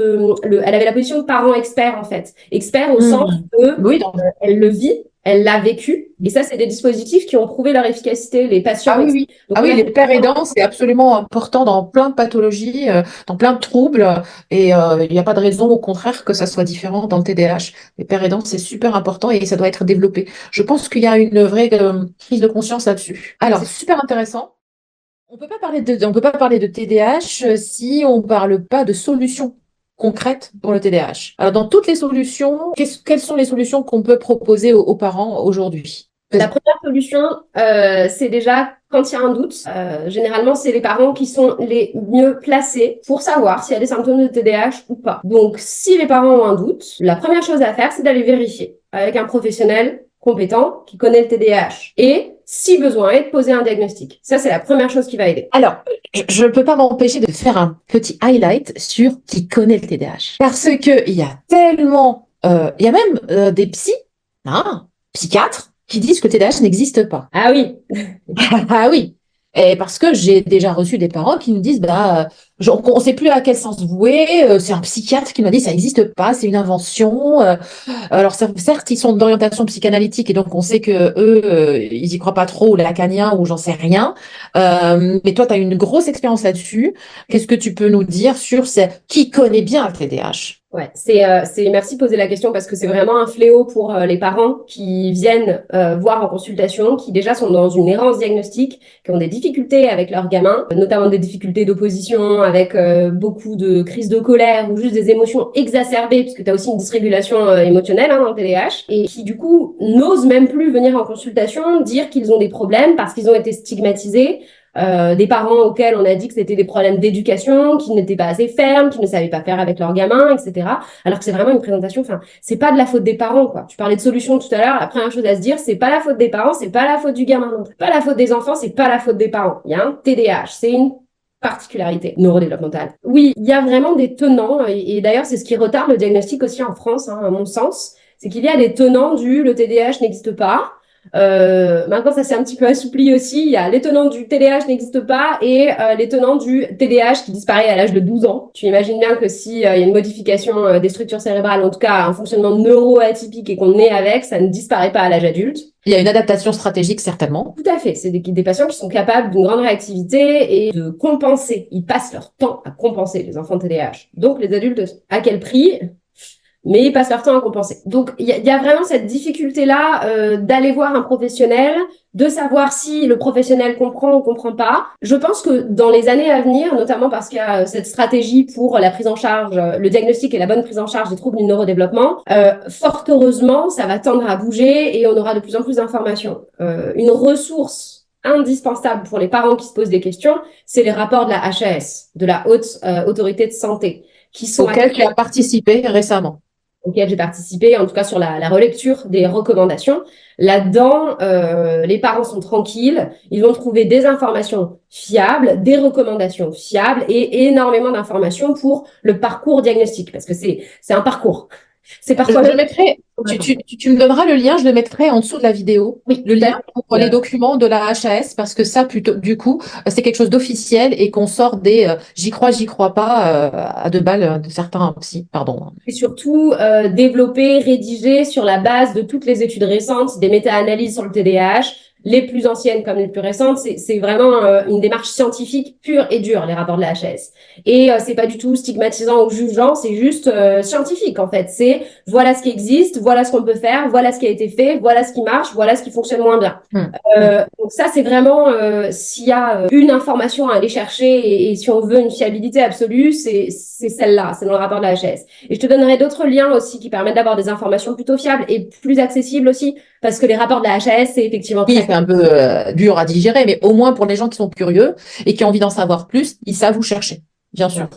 elle avait la position de parent expert, en fait. Expert au sens
Hmm.
que
Oui, donc,
elle le vit, elle l'a vécu. Et ça, c'est des dispositifs qui ont prouvé leur efficacité, les patients.
ah oui, oui.
Donc,
Ah
on
oui,
a
les
fait
pères aidants, c'est absolument important dans plein de pathologies, dans plein de troubles. Et il n'y a pas de raison, au contraire, que ça soit différent dans le TDAH. Les pères aidants, c'est super important et ça doit être développé. Je pense qu'il y a une vraie prise de conscience là-dessus. Alors, super intéressant. On peut pas parler de TDAH si on parle pas de solutions concrètes pour le TDAH. Alors, dans toutes les solutions, quelles sont les solutions qu'on peut proposer aux parents aujourd'hui?
la première solution, c'est déjà quand il y a un doute. Généralement, c'est les parents qui sont les mieux placés pour savoir s'il y a des symptômes de TDAH ou pas. Donc, si les parents ont un doute, la première chose à faire, c'est d'aller vérifier avec un professionnel compétent qui connaît le TDAH. Et, si besoin est, de poser un diagnostic. Ça, c'est la première chose qui va aider.
Alors, je ne peux pas m'empêcher de faire un petit highlight sur qui connaît le TDAH. Parce que il y a tellement, il y a même des hein, psychiatres, qui disent que le TDAH n'existe pas.
Ah oui,
Ah oui. Et parce que j'ai déjà reçu des parents qui nous disent, bah, on ne sait plus à quel sens vouer, c'est un psychiatre qui m'a dit ça n'existe pas, c'est une invention. Alors certes, ils sont d'orientation psychanalytique et donc on sait que eux, ils y croient pas trop, ou lacanien, ou j'en sais rien. Mais toi, tu as une grosse expérience là-dessus. Qu'est-ce que tu peux nous dire sur qui connaît bien le TDAH?
ouais, merci de poser la question parce que c'est vraiment un fléau pour les parents qui viennent voir en consultation, qui déjà sont dans une errance diagnostique, qui ont des difficultés avec leurs gamins, notamment des difficultés d'opposition, avec beaucoup de crises de colère ou juste des émotions exacerbées, parce que tu as aussi une dysrégulation émotionnelle dans le TDAH, et qui du coup n'osent même plus venir en consultation, dire qu'ils ont des problèmes parce qu'ils ont été stigmatisés. Des parents auxquels on a dit que c'était des problèmes d'éducation, qui n'étaient pas assez fermes, qui ne savaient pas faire avec leurs gamins, etc. Alors que c'est vraiment une présentation, enfin, c'est pas de la faute des parents, quoi. Tu parlais de solutions tout à l'heure, la première chose à se dire, c'est pas la faute des parents, c'est pas la faute du gamin non plus. Pas la faute des enfants, c'est pas la faute des parents. Il y a un TDAH, c'est une particularité neurodéveloppementale. Oui, il y a vraiment des tenants, et d'ailleurs, c'est ce qui retarde le diagnostic aussi en France, à mon sens, c'est qu'il y a des tenants le TDAH n'existe pas, Maintenant, ça s'est un petit peu assoupli aussi. Il y a les tenants du TDAH n'existent pas et les tenants du TDAH qui disparaît à l'âge de 12 ans. Tu imagines bien que si il y a une modification des structures cérébrales, en tout cas un fonctionnement neuroatypique et qu'on est avec, ça ne disparaît pas à l'âge adulte.
Il y a une adaptation stratégique, certainement.
Tout à fait. C'est des patients qui sont capables d'une grande réactivité et de compenser. Ils passent leur temps à compenser, les enfants TDAH. Donc, les adultes, à quel prix? Mais ils passent leur temps à compenser. Donc, il y a vraiment cette difficulté-là d'aller voir un professionnel, de savoir si le professionnel comprend ou comprend pas. Je pense que dans les années à venir, notamment parce qu'il y a cette stratégie pour la prise en charge, le diagnostic et la bonne prise en charge des troubles du neurodéveloppement, fort heureusement, ça va tendre à bouger et on aura de plus en plus d'informations. Une ressource indispensable pour les parents qui se posent des questions, c'est les rapports de la HAS, de la Haute Autorité de Santé, qui sont
auxquels tu as participé récemment.
Auquel j'ai participé, en tout cas sur la relecture des recommandations. Là-dedans, les parents sont tranquilles, ils vont trouver des informations fiables, des recommandations fiables et énormément d'informations pour le parcours diagnostique, parce que c'est un parcours. C'est parfois
Je mettrai, tu me donneras le lien, je le mettrai en dessous de la vidéo.
Oui,
le lien pour les documents de la HAS, parce que ça, plutôt, du coup, c'est quelque chose d'officiel et qu'on sort des j'y crois pas à deux balles de certains psy, pardon.
Et surtout, développé, rédigé sur la base de toutes les études récentes, des méta-analyses sur le TDAH, les plus anciennes comme les plus récentes. C'est vraiment une démarche scientifique pure et dure, les rapports de la HAS. Et c'est pas du tout stigmatisant ou jugeant, c'est juste scientifique en fait. C'est voilà ce qui existe, voilà ce qu'on peut faire, voilà ce qui a été fait, voilà ce qui marche, voilà ce qui fonctionne moins bien. Donc ça, c'est vraiment s'il y a une information à aller chercher et si on veut une fiabilité absolue, c'est celle-là, c'est dans le rapport de la HAS. Et je te donnerai d'autres liens aussi qui permettent d'avoir des informations plutôt fiables et plus accessibles aussi, parce que les rapports de la HAS, c'est effectivement
oui, c'est un peu dur à digérer, mais au moins pour les gens qui sont curieux et qui ont envie d'en savoir plus, ils savent où chercher, bien sûr.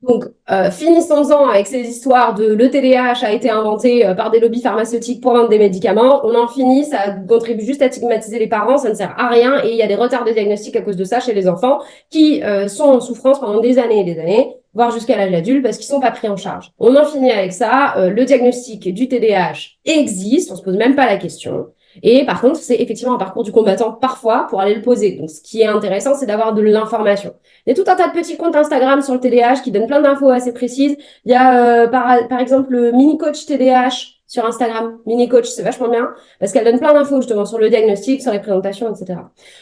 Donc, finissons-en avec ces histoires de le TDAH a été inventé par des lobbies pharmaceutiques pour vendre des médicaments. On en finit, ça contribue juste à stigmatiser les parents, ça ne sert à rien et il y a des retards de diagnostic à cause de ça chez les enfants qui sont en souffrance pendant des années et des années, voire jusqu'à l'âge adulte parce qu'ils sont pas pris en charge. On en finit avec ça. Le diagnostic du TDAH existe, on se pose même pas la question. Et par contre, c'est effectivement un parcours du combattant parfois pour aller le poser. Donc, ce qui est intéressant, c'est d'avoir de l'information. Il y a tout un tas de petits comptes Instagram sur le TDAH qui donnent plein d'infos assez précises. Il y a par exemple le mini coach TDAH sur Instagram. Mini coach, c'est vachement bien parce qu'elle donne plein d'infos justement sur le diagnostic, sur les présentations, etc.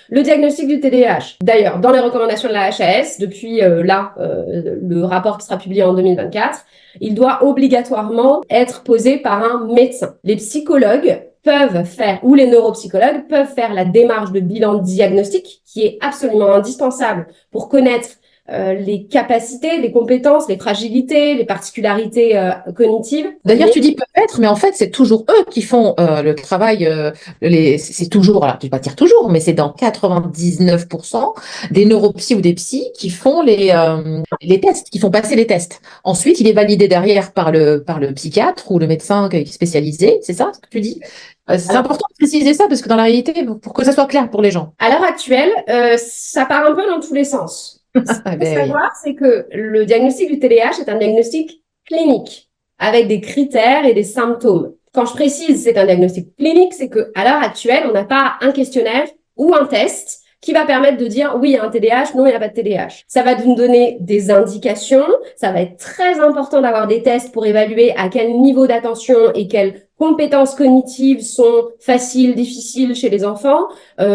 Le diagnostic du TDAH. D'ailleurs, dans les recommandations de la HAS, depuis le rapport qui sera publié en 2024, il doit obligatoirement être posé par un médecin. Les psychologues peuvent faire, ou les neuropsychologues peuvent faire la démarche de bilan diagnostique qui est absolument indispensable pour connaître les capacités, les compétences, les fragilités, les particularités cognitives.
D'ailleurs, tu dis peut-être, mais en fait, c'est toujours eux qui font le travail. C'est toujours, alors je vais pas dire toujours, mais c'est dans 99% des neuropsys ou des psys qui font les tests, qui font passer les tests. Ensuite, il est validé derrière par le psychiatre ou le médecin qui est spécialisé. C'est ça ce que tu dis? C'est important de préciser ça parce que dans la réalité, pour que ça soit clair pour les gens.
À l'heure actuelle, ça part un peu dans tous les sens. Ce qu'il faut savoir, c'est que le diagnostic du TDAH est un diagnostic clinique avec des critères et des symptômes. Quand je précise c'est un diagnostic clinique, c'est que à l'heure actuelle, on n'a pas un questionnaire ou un test qui va permettre de dire oui, il y a un TDAH, non, il n'y a pas de TDAH. Ça va nous donner des indications. Ça va être très important d'avoir des tests pour évaluer à quel niveau d'attention et quelles compétences cognitives sont faciles, difficiles chez les enfants,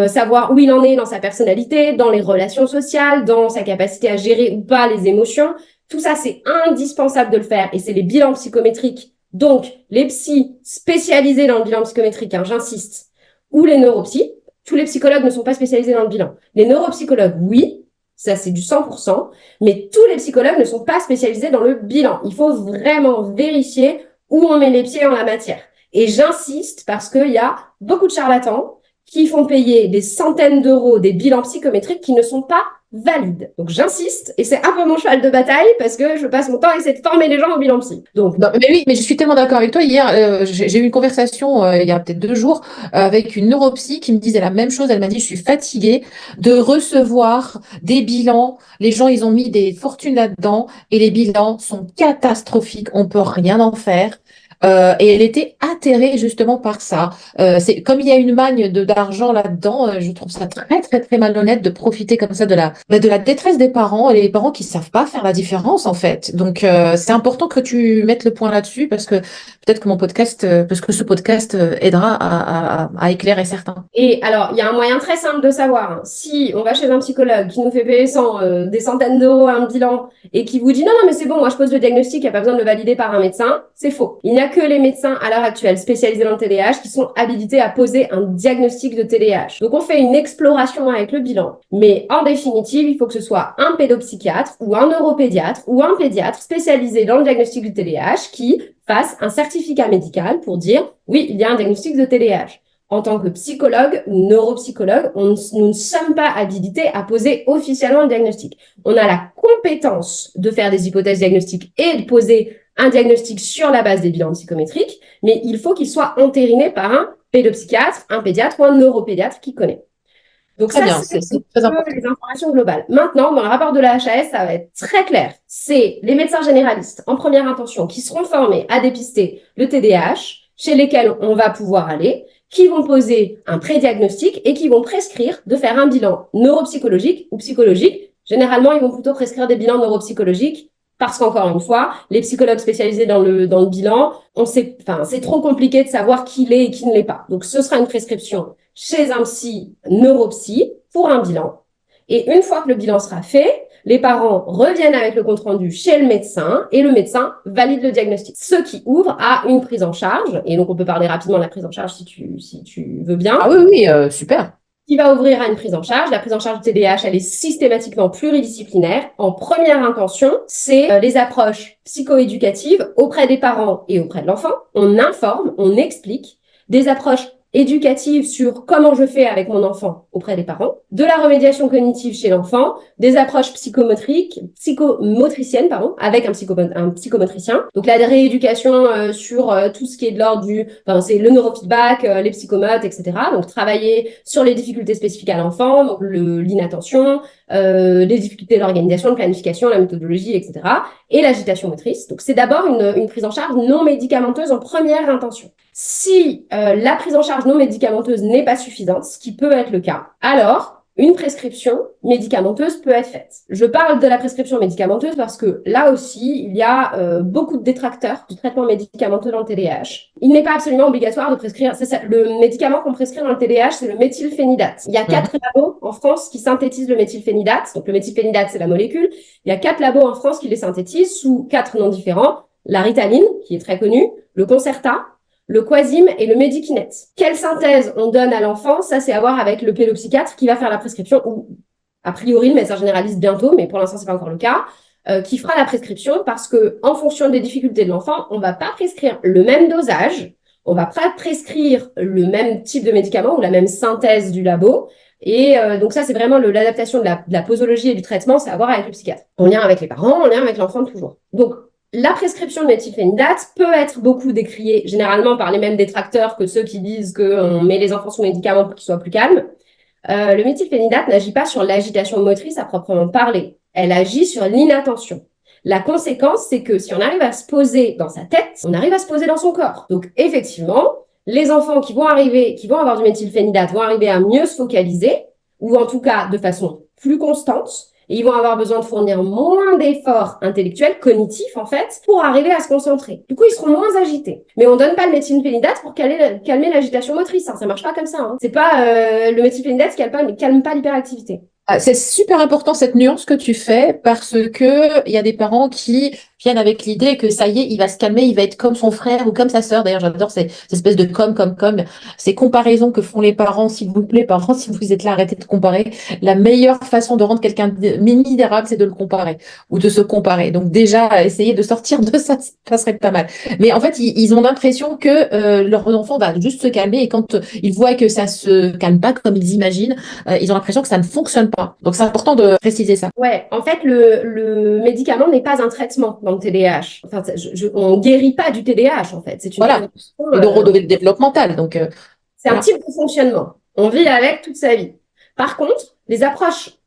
savoir où il en est dans sa personnalité, dans les relations sociales, dans sa capacité à gérer ou pas les émotions. Tout ça, c'est indispensable de le faire et c'est les bilans psychométriques. Donc, les psys spécialisés dans le bilan psychométrique, hein, j'insiste, ou les neuropsys. Tous les psychologues ne sont pas spécialisés dans le bilan. Les neuropsychologues, oui, ça c'est du 100%, mais tous les psychologues ne sont pas spécialisés dans le bilan. Il faut vraiment vérifier où on met les pieds en la matière. Et j'insiste parce qu'il y a beaucoup de charlatans qui font payer des centaines d'euros des bilans psychométriques qui ne sont pas valides. Donc j'insiste, et c'est un peu mon cheval de bataille parce que je passe mon temps à essayer de former les gens au bilan psy. Donc,
non, mais oui, mais je suis tellement d'accord avec toi. Hier, j'ai eu une conversation il y a peut-être 2 jours avec une neuropsy qui me disait la même chose. Elle m'a dit, je suis fatiguée de recevoir des bilans. Les gens, ils ont mis des fortunes là-dedans et les bilans sont catastrophiques. On peut rien en faire. et elle était atterrée justement par ça. C'est comme il y a une manne d'argent là-dedans, je trouve ça très très très malhonnête de profiter comme ça de la détresse des parents, et les parents qui savent pas faire la différence en fait. Donc c'est important que tu mettes le point là-dessus, parce que peut-être que parce que ce podcast aidera à éclairer certains.
Et alors, il y a un moyen très simple de savoir, hein. Si on va chez un psychologue qui nous fait payer des centaines d'euros à un bilan et qui vous dit non, non, mais c'est bon, moi je pose le diagnostic, il n'y a pas besoin de le valider par un médecin, c'est faux. Il n'y a que les médecins à l'heure actuelle spécialisés dans le TDAH qui sont habilités à poser un diagnostic de TDAH. Donc on fait une exploration avec le bilan, mais en définitive, il faut que ce soit un pédopsychiatre ou un neuropédiatre ou un pédiatre spécialisé dans le diagnostic du TDAH qui fasse un certificat médical pour dire oui, il y a un diagnostic de TDAH. En tant que psychologue ou neuropsychologue, nous ne sommes pas habilités à poser officiellement le diagnostic. On a la compétence de faire des hypothèses diagnostiques et de poser un diagnostic sur la base des bilans psychométriques, mais il faut qu'il soit entériné par un pédopsychiatre, un pédiatre ou un neuropédiatre qui connaît. Donc
Très
ça,
bien,
c'est
c'est très important.
les informations globales. Maintenant, dans le rapport de la HAS, ça va être très clair. C'est les médecins généralistes en première intention qui seront formés à dépister le TDAH, chez lesquels on va pouvoir aller, qui vont poser un pré-diagnostic et qui vont prescrire de faire un bilan neuropsychologique ou psychologique. Généralement, ils vont plutôt prescrire des bilans neuropsychologiques parce qu'encore une fois, les psychologues spécialisés dans le bilan, c'est trop compliqué de savoir qui l'est et qui ne l'est pas. Donc, ce sera une prescription chez un psy neuropsy pour un bilan. Et une fois que le bilan sera fait, les parents reviennent avec le compte-rendu chez le médecin et le médecin valide le diagnostic. Ce qui ouvre à une prise en charge. Et donc, on peut parler rapidement de la prise en charge si tu veux bien.
Ah oui, oui, super.
Qui va ouvrir à une prise en charge. La prise en charge du TDAH, elle est systématiquement pluridisciplinaire. En première intention, c'est les approches psychoéducatives auprès des parents et auprès de l'enfant. On informe, on explique des approches éducatives sur comment je fais avec mon enfant auprès des parents, de la remédiation cognitive chez l'enfant, des approches psychomotriciennes, avec un psychomotricien. Donc la rééducation sur tout ce qui est de l'ordre c'est le neurofeedback, les psychomotes, etc. Donc travailler sur les difficultés spécifiques à l'enfant, donc l'inattention, les difficultés d'organisation, de planification, la méthodologie, etc. Et l'agitation motrice. Donc c'est d'abord une prise en charge non médicamenteuse en première intention. Si la prise en charge non médicamenteuse n'est pas suffisante, ce qui peut être le cas, alors une prescription médicamenteuse peut être faite. Je parle de la prescription médicamenteuse parce que là aussi, il y a beaucoup de détracteurs du traitement médicamenteux dans le TDAH. Il n'est pas absolument obligatoire de prescrire. Le médicament qu'on prescrit dans le TDAH, c'est le méthylphénidate. Il y a 4 labos en France qui synthétisent le méthylphénidate. Donc le méthylphénidate, c'est la molécule. Il y a 4 labos en France qui les synthétisent sous 4 noms différents. La Ritaline, qui est très connue, le Concerta, le Quasim et le Medikinet. Quelle synthèse on donne à l'enfant, ça c'est à voir avec le pédopsychiatre qui va faire la prescription, ou a priori le médecin généraliste bientôt, mais pour l'instant c'est pas encore le cas, qui fera la prescription parce que en fonction des difficultés de l'enfant, on va pas prescrire le même dosage, on va pas prescrire le même type de médicament ou la même synthèse du labo. Et donc ça, c'est vraiment l'adaptation de la posologie et du traitement, c'est à voir avec le psychiatre. En lien avec les parents, en lien avec l'enfant toujours. Donc, la prescription de méthylphénidate peut être beaucoup décriée, généralement par les mêmes détracteurs que ceux qui disent qu'on met les enfants sous médicaments pour qu'ils soient plus calmes. Le méthylphénidate n'agit pas sur l'agitation motrice à proprement parler. Elle agit sur l'inattention. La conséquence, c'est que si on arrive à se poser dans sa tête, on arrive à se poser dans son corps. Donc, effectivement, les enfants qui vont avoir du méthylphénidate vont arriver à mieux se focaliser, ou en tout cas de façon plus constante, et ils vont avoir besoin de fournir moins d'efforts intellectuels, cognitifs en fait, pour arriver à se concentrer. Du coup, ils seront moins agités. Mais on donne pas le méthylphénidate pour calmer l'agitation motrice. Ça marche pas comme ça. C'est pas le méthylphénidate qui calme pas l'hyperactivité.
C'est super important cette nuance que tu fais, parce que il y a des parents qui viennent avec l'idée que ça y est, il va se calmer, il va être comme son frère ou comme sa sœur. D'ailleurs, j'adore ces espèces de ces comparaisons que font les parents. S'il vous plaît, parents, si vous êtes là, arrêtez de comparer. La meilleure façon de rendre quelqu'un misérable, c'est de le comparer ou de se comparer. Donc déjà, essayer de sortir de ça, ça serait pas mal. Mais en fait, ils ont l'impression que leur enfant va juste se calmer, et quand ils voient que ça se calme pas comme ils imaginent, ils ont l'impression que ça ne fonctionne pas. Donc c'est important de préciser ça.
Ouais, en fait, le médicament n'est pas un traitement dans le TDAH. Enfin, on guérit pas du TDAH, en fait. C'est une
Voilà. Et de le développemental. Donc,
c'est un type de fonctionnement. On vit avec toute sa vie. Par contre, les approches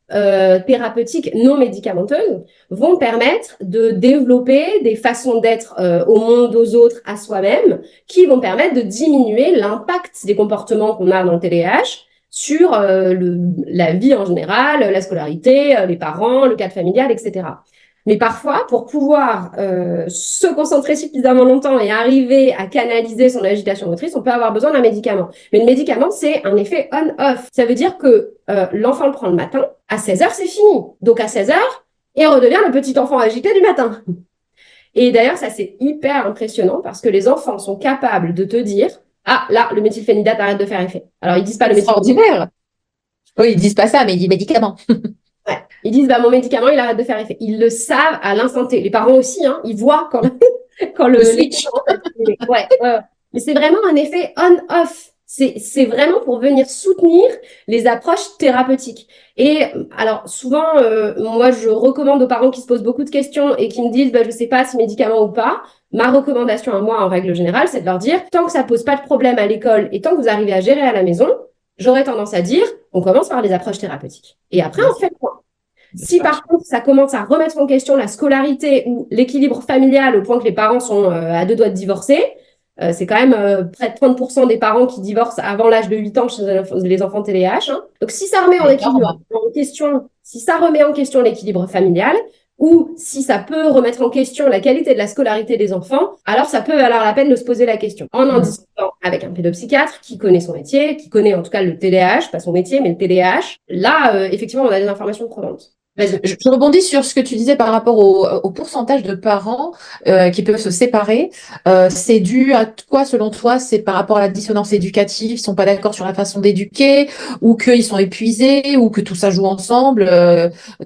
thérapeutiques non médicamenteuses vont permettre de développer des façons d'être au monde, aux autres, à soi-même, qui vont permettre de diminuer l'impact des comportements qu'on a dans le TDAH sur la vie en général, la scolarité, les parents, le cadre familial, etc. Mais parfois, pour pouvoir se concentrer suffisamment longtemps et arriver à canaliser son agitation motrice, on peut avoir besoin d'un médicament. Mais le médicament, c'est un effet on-off. Ça veut dire que l'enfant le prend le matin, à 16 heures, c'est fini. Donc à 16 heures, il redevient le petit enfant agité du matin. Et d'ailleurs, ça, c'est hyper impressionnant parce que les enfants sont capables de te dire « Ah, là, le méthylphénidate arrête de faire effet. » Alors, ils disent pas le méthylphénidate.
Extraordinaire. Oui, ils disent pas ça, mais ils disent médicament.
Ouais. Ils disent, bah, mon médicament, il arrête de faire effet. Ils le savent à l'instant T. Les parents aussi, hein, ils voient quand, quand
Le switch.
Ouais. Mais c'est vraiment un effet on-off. C'est vraiment pour venir soutenir les approches thérapeutiques. Et alors, souvent, moi, je recommande aux parents qui se posent beaucoup de questions et qui me disent, bah, je sais pas si médicament ou pas. Ma recommandation à moi, en règle générale, c'est de leur dire, tant que ça pose pas de problème à l'école et tant que vous arrivez à gérer à la maison, j'aurais tendance à dire, on commence par les approches thérapeutiques. Et après, on fait le point. Si par contre, ça commence à remettre en question la scolarité ou l'équilibre familial au point que les parents sont à deux doigts de divorcer, c'est quand même près de 30% des parents qui divorcent avant l'âge de 8 ans chez les enfants TDAH. Hein. Donc, si ça remet en question, si ça remet en question l'équilibre familial, ou si ça peut remettre en question la qualité de la scolarité des enfants, alors ça peut valoir la peine de se poser la question. En discutant avec un pédopsychiatre qui connaît son métier, qui connaît en tout cas le TDAH, pas son métier, mais le TDAH, là, effectivement, on a des informations probantes.
Je rebondis sur ce que tu disais par rapport au pourcentage de parents qui peuvent se séparer. C'est dû à quoi, selon toi? C'est par rapport à la dissonance éducative, ils sont pas d'accord sur la façon d'éduquer, ou qu'ils sont épuisés, ou que tout ça joue ensemble.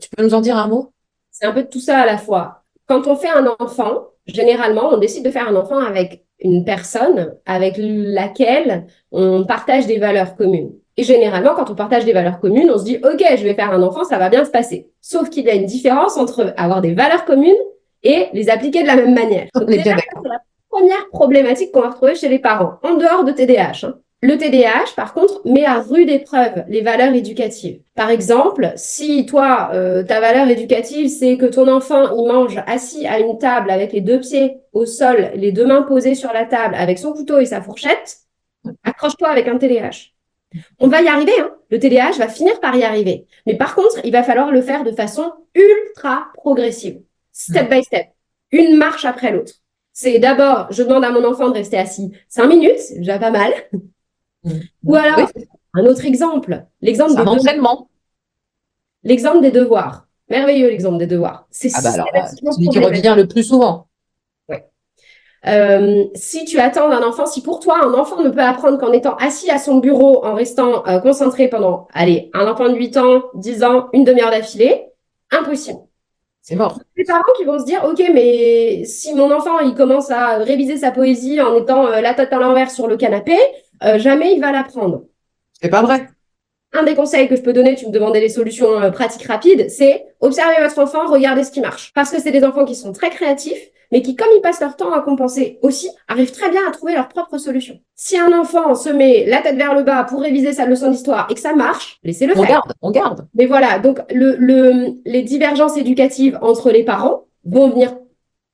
Tu peux nous en dire un mot?
C'est un peu de tout ça à la fois. Quand on fait un enfant, généralement, on décide de faire un enfant avec une personne avec laquelle on partage des valeurs communes. Et généralement, quand on partage des valeurs communes, on se dit, OK, je vais faire un enfant, ça va bien se passer. Sauf qu'il y a une différence entre avoir des valeurs communes et les appliquer de la même manière. Donc, déjà, c'est la première problématique qu'on va retrouver chez les parents, en dehors de TDAH. Hein. Le TDAH, par contre, met à rude épreuve les valeurs éducatives. Par exemple, si toi, ta valeur éducative, c'est que ton enfant, il mange assis à une table avec les deux pieds au sol, les deux mains posées sur la table, avec son couteau et sa fourchette, accroche-toi avec un TDAH. On va y arriver, hein. Le TDAH va finir par y arriver. Mais par contre, il va falloir le faire de façon ultra progressive, step by step, une marche après l'autre. C'est d'abord, je demande à mon enfant de rester assis 5 minutes, c'est déjà pas mal. Ou alors, oui. Un autre exemple, l'exemple des
entraînement.
L'exemple des devoirs. Merveilleux l'exemple des devoirs. C'est
celui qui revient le plus souvent.
Ouais. Si tu attends d'un enfant, si pour toi, un enfant ne peut apprendre qu'en étant assis à son bureau, en restant concentré pendant, allez, un enfant de 8 ans, 10 ans, une demi-heure d'affilée, impossible.
C'est mort.
Les parents qui vont se dire, OK, mais si mon enfant, il commence à réviser sa poésie en étant la tête à l'envers sur le canapé, jamais il va l'apprendre.
C'est pas vrai.
Un des conseils que je peux donner, tu me demandais les solutions pratiques rapides, c'est observer votre enfant, regardez ce qui marche. Parce que c'est des enfants qui sont très créatifs, mais qui, comme ils passent leur temps à compenser aussi, arrivent très bien à trouver leurs propres solutions. Si un enfant se met la tête vers le bas pour réviser sa leçon d'histoire et que ça marche, laissez-le faire.
On garde.
Mais voilà, donc les divergences éducatives entre les parents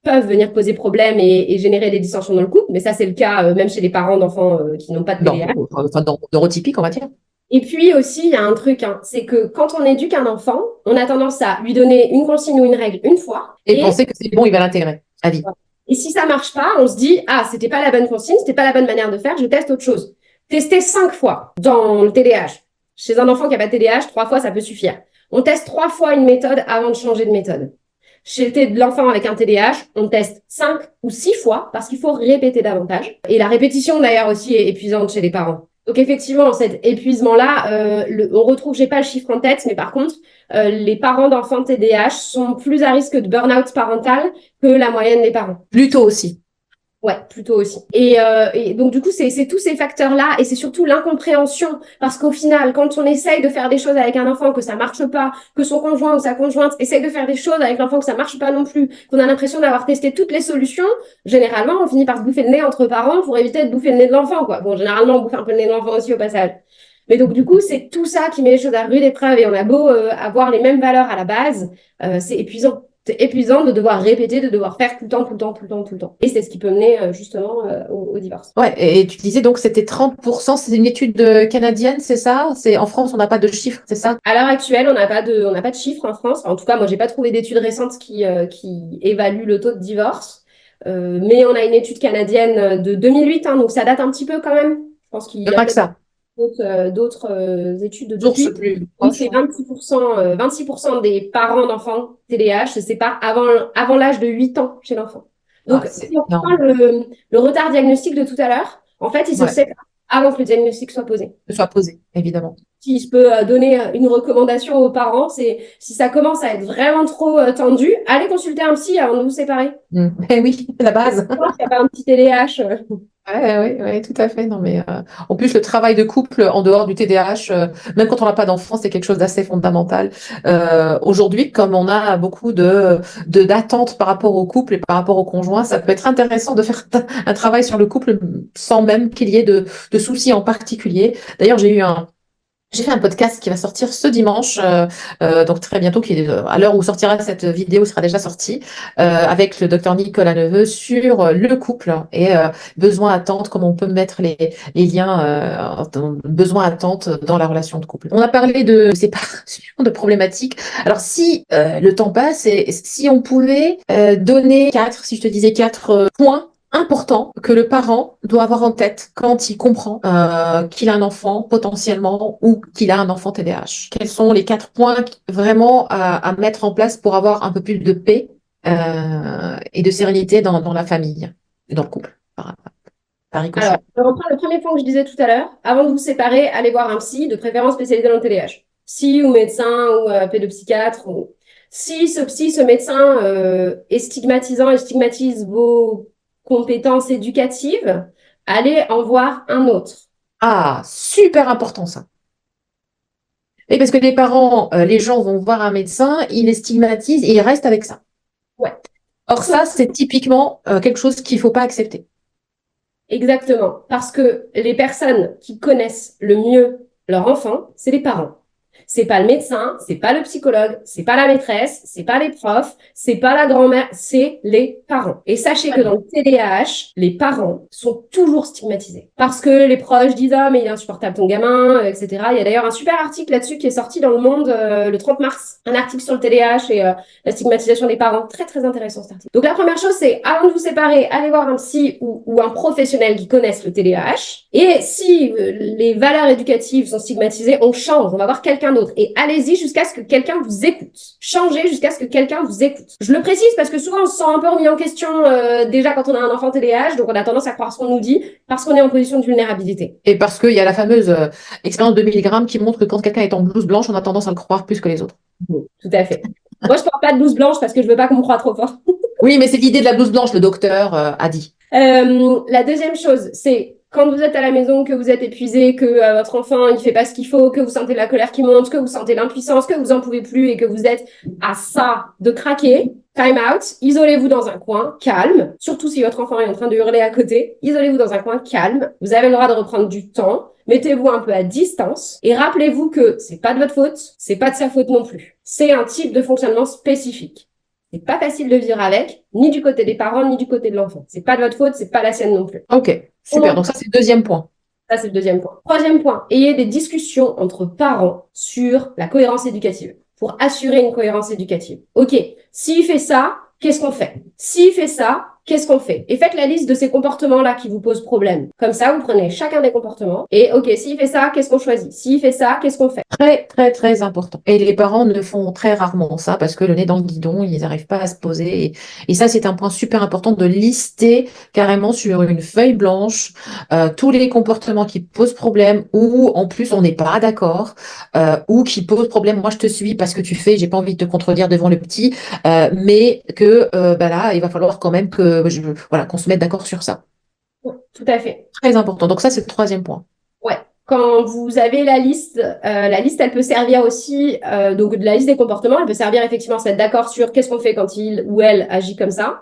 peuvent venir poser problème et générer des dissensions dans le couple, mais ça c'est le cas même chez les parents d'enfants qui n'ont pas de TDAH.
Enfin, neurotypique, on va dire.
Et puis aussi, il y a un truc, hein, c'est que quand on éduque un enfant, on a tendance à lui donner une consigne ou une règle une fois.
Et penser que c'est bon, il va l'intégrer à vie.
Et si ça marche pas, on se dit, ah, c'était pas la bonne consigne, c'était pas la bonne manière de faire, je teste autre chose. Tester 5 fois dans le TDAH. Chez un enfant qui n'a pas de TDAH, 3 fois, ça peut suffire. On teste 3 fois une méthode avant de changer de méthode. Chez l'enfant avec un TDAH, on teste 5 ou 6 fois parce qu'il faut répéter davantage. Et la répétition, d'ailleurs, aussi est épuisante chez les parents. Donc effectivement, cet épuisement-là, on retrouve, j'ai pas le chiffre en tête, mais par contre, les parents d'enfants TDAH sont plus à risque de burn-out parental que la moyenne des parents.
Plutôt aussi.
Ouais, plutôt aussi. Et donc du coup, c'est tous ces facteurs-là, et c'est surtout l'incompréhension, parce qu'au final, quand on essaye de faire des choses avec un enfant que ça marche pas, que son conjoint ou sa conjointe essaye de faire des choses avec l'enfant que ça marche pas non plus, qu'on a l'impression d'avoir testé toutes les solutions, généralement, on finit par se bouffer le nez entre parents pour éviter de bouffer le nez de l'enfant, quoi. Bon, généralement, on bouffe un peu le nez de l'enfant aussi au passage. Mais donc, du coup, c'est tout ça qui met les choses à rude épreuve et on a beau avoir les mêmes valeurs à la base, c'est épuisant. C'est épuisant de devoir répéter, de devoir faire tout le temps, tout le temps, tout le temps, tout le temps. Et c'est ce qui peut mener justement au divorce.
Ouais, et tu disais donc c'était 30%, c'est une étude canadienne, c'est ça? C'est en France, on n'a pas de chiffres, c'est ça?
À l'heure actuelle, on n'a pas de chiffres en France. En tout cas, moi, j'ai pas trouvé d'études récentes qui évaluent le taux de divorce. Mais on a une étude canadienne de 2008, hein, donc ça date un petit peu quand même. Je pense qu'il
Il
y
n'y
a
a pas que
peut-être
ça.
d'autres études
Source
depuis.
plus
Oui,
proche.
c'est 26%, 26% des parents d'enfants TDAH se séparent avant l'âge de 8 ans chez l'enfant.
Ah,
Donc,
c'est
si on prend
énorme.
le retard diagnostique de tout à l'heure, en fait, il se
Ouais,
sépare avant que le diagnostic soit posé.
que ce soit posé, évidemment.
Si je peux donner une recommandation aux parents, c'est si ça commence à être vraiment trop tendu, allez consulter un psy avant de vous séparer.
Eh oui, la base.
Je pense qu'il n'y a pas un petit TDAH.
Ouais, ouais, ouais, tout à fait. Non, mais en plus, le travail de couple en dehors du TDAH, même quand on n'a pas d'enfant, c'est quelque chose d'assez fondamental. Aujourd'hui, comme on a beaucoup d'attentes par rapport au couple et par rapport au conjoint, ça peut être intéressant de faire un travail sur le couple sans même qu'il y ait de soucis en particulier. D'ailleurs, j'ai fait un podcast qui va sortir ce dimanche, donc très bientôt, qui est, à l'heure où sortira cette vidéo, sera déjà sorti, avec le docteur Nicolas Neveu sur le couple et besoin-attente, comment on peut mettre les liens, besoin-attente dans la relation de couple. On a parlé de séparation, de problématiques. Alors si le temps passe et si on pouvait donner si je te disais quatre points important que le parent doit avoir en tête quand il comprend qu'il a un enfant potentiellement ou qu'il a un enfant TDAH. Quels sont les quatre points vraiment à mettre en place pour avoir un peu plus de paix et de sérénité dans la famille et dans le couple, par
Alors,
ricochet.
je reprends le premier point que je disais tout à l'heure. Avant de vous séparer, allez voir un psy, de préférence spécialisé dans le TDAH. Psy ou médecin ou pédopsychiatre. Si ce psy, ce médecin est stigmatisant et stigmatise vos compétences éducatives, allez en voir un autre.
Ah, super important ça. Et parce que les parents, les gens vont voir un médecin, ils les stigmatisent et ils restent avec ça.
Ouais.
Or ça, c'est typiquement quelque chose qu'il faut pas accepter.
Exactement. Parce que les personnes qui connaissent le mieux leur enfant, c'est les parents. C'est pas le médecin, c'est pas le psychologue, c'est pas la maîtresse, c'est pas les profs, c'est pas la grand-mère, c'est les parents. Et sachez que dans le TDAH, les parents sont toujours stigmatisés. Parce que les proches disent, ah, mais il est insupportable ton gamin, etc. Il y a d'ailleurs un super article là-dessus qui est sorti dans Le Monde le 30 mars. Un article sur le TDAH et la stigmatisation des parents. Très, très intéressant cet article. Donc la première chose, c'est avant de vous séparer, allez voir un psy ou un professionnel qui connaisse le TDAH. Et si les valeurs éducatives sont stigmatisées, on change, on va voir quelqu'un d'autre. Et allez-y jusqu'à ce que quelqu'un vous écoute. Changez jusqu'à ce que quelqu'un vous écoute. Je le précise parce que souvent on se sent un peu remis en question déjà quand on a un enfant TDAH, donc on a tendance à croire ce qu'on nous dit parce qu'on est en position de vulnérabilité.
Et parce qu'il y a la fameuse expérience de Milgram qui montre que quand quelqu'un est en blouse blanche, on a tendance à le croire plus que les autres.
Tout à fait. Moi, je porte pas de blouse blanche parce que je veux pas qu'on me croie trop fort.
Oui, mais c'est l'idée de la blouse blanche, le docteur a dit.
La deuxième chose, c'est quand vous êtes à la maison, que vous êtes épuisé, que votre enfant il fait pas ce qu'il faut, que vous sentez la colère qui monte, que vous sentez l'impuissance, que vous en pouvez plus et que vous êtes à ça de craquer, time out, isolez-vous dans un coin calme, surtout si votre enfant est en train de hurler à côté, isolez-vous dans un coin calme, vous avez le droit de reprendre du temps, mettez-vous un peu à distance et rappelez-vous que c'est pas de votre faute, c'est pas de sa faute non plus. C'est un type de fonctionnement spécifique. C'est pas facile de vivre avec, ni du côté des parents, ni du côté de l'enfant. C'est pas de votre faute, c'est pas la sienne non plus.
Ok, super. Donc ça, c'est le deuxième point.
Ça, c'est le deuxième point. Troisième point, ayez des discussions entre parents sur la cohérence éducative pour assurer une cohérence éducative. Ok, s'il fait ça, qu'est-ce qu'on fait? S'il fait ça, qu'est-ce qu'on fait? Et faites la liste de ces comportements-là qui vous posent problème. Comme ça, vous prenez chacun des comportements et ok, s'il fait ça, qu'est-ce qu'on choisit? S'il fait ça, qu'est-ce qu'on fait?
Très, très, très important. Et les parents ne font très rarement ça parce que le nez dans le guidon, ils n'arrivent pas à se poser. Et ça, c'est un point super important de lister carrément sur une feuille blanche tous les comportements qui posent problème ou en plus on n'est pas d'accord ou qui posent problème. Moi, je te suis parce que tu fais, j'ai pas envie de te contredire devant le petit, mais que bah là, il va falloir quand même voilà, qu'on se mette d'accord sur ça.
Tout à fait.
Très important. Donc ça, c'est le troisième point.
Ouais. Quand vous avez la liste, elle peut servir aussi, donc de la liste des comportements, elle peut servir effectivement à se mettre d'accord sur qu'est-ce qu'on fait quand il ou elle agit comme ça.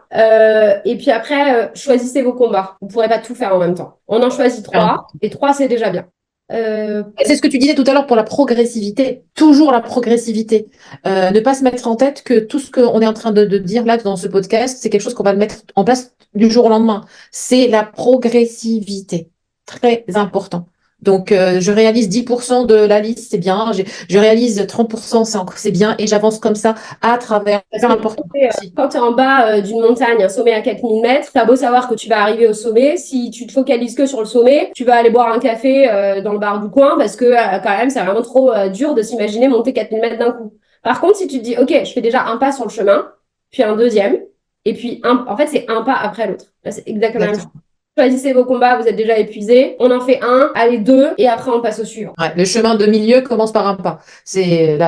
Et puis après, choisissez vos combats. Vous ne pourrez pas tout faire en même temps. On en choisit trois, et trois, c'est déjà bien.
C'est ce que tu disais tout à l'heure pour la progressivité, toujours la progressivité. Ne pas se mettre en tête que tout ce qu'on est en train de dire là dans ce podcast, c'est quelque chose qu'on va mettre en place du jour au lendemain. C'est la progressivité, très important. Donc, je réalise 10% de la liste, c'est bien. Je réalise 30%, c'est bien. Et j'avance comme ça à travers.
Parce
C'est
que
important aussi.
quand tu es en bas d'une montagne, un sommet à 4000 mètres, tu as beau savoir que tu vas arriver au sommet, si tu te focalises que sur le sommet, tu vas aller boire un café dans le bar du coin parce que quand même, c'est vraiment trop dur de s'imaginer monter 4000 mètres d'un coup. Par contre, si tu te dis, OK, je fais déjà un pas sur le chemin, puis un deuxième, et puis en fait, c'est un pas après l'autre. Là, c'est exactement la même chose.
Exactement.
Choisissez vos combats, vous êtes déjà épuisés. On en fait un, allez deux, et après on passe au suivant.
Ouais, le chemin de milieu commence par un pas. C'est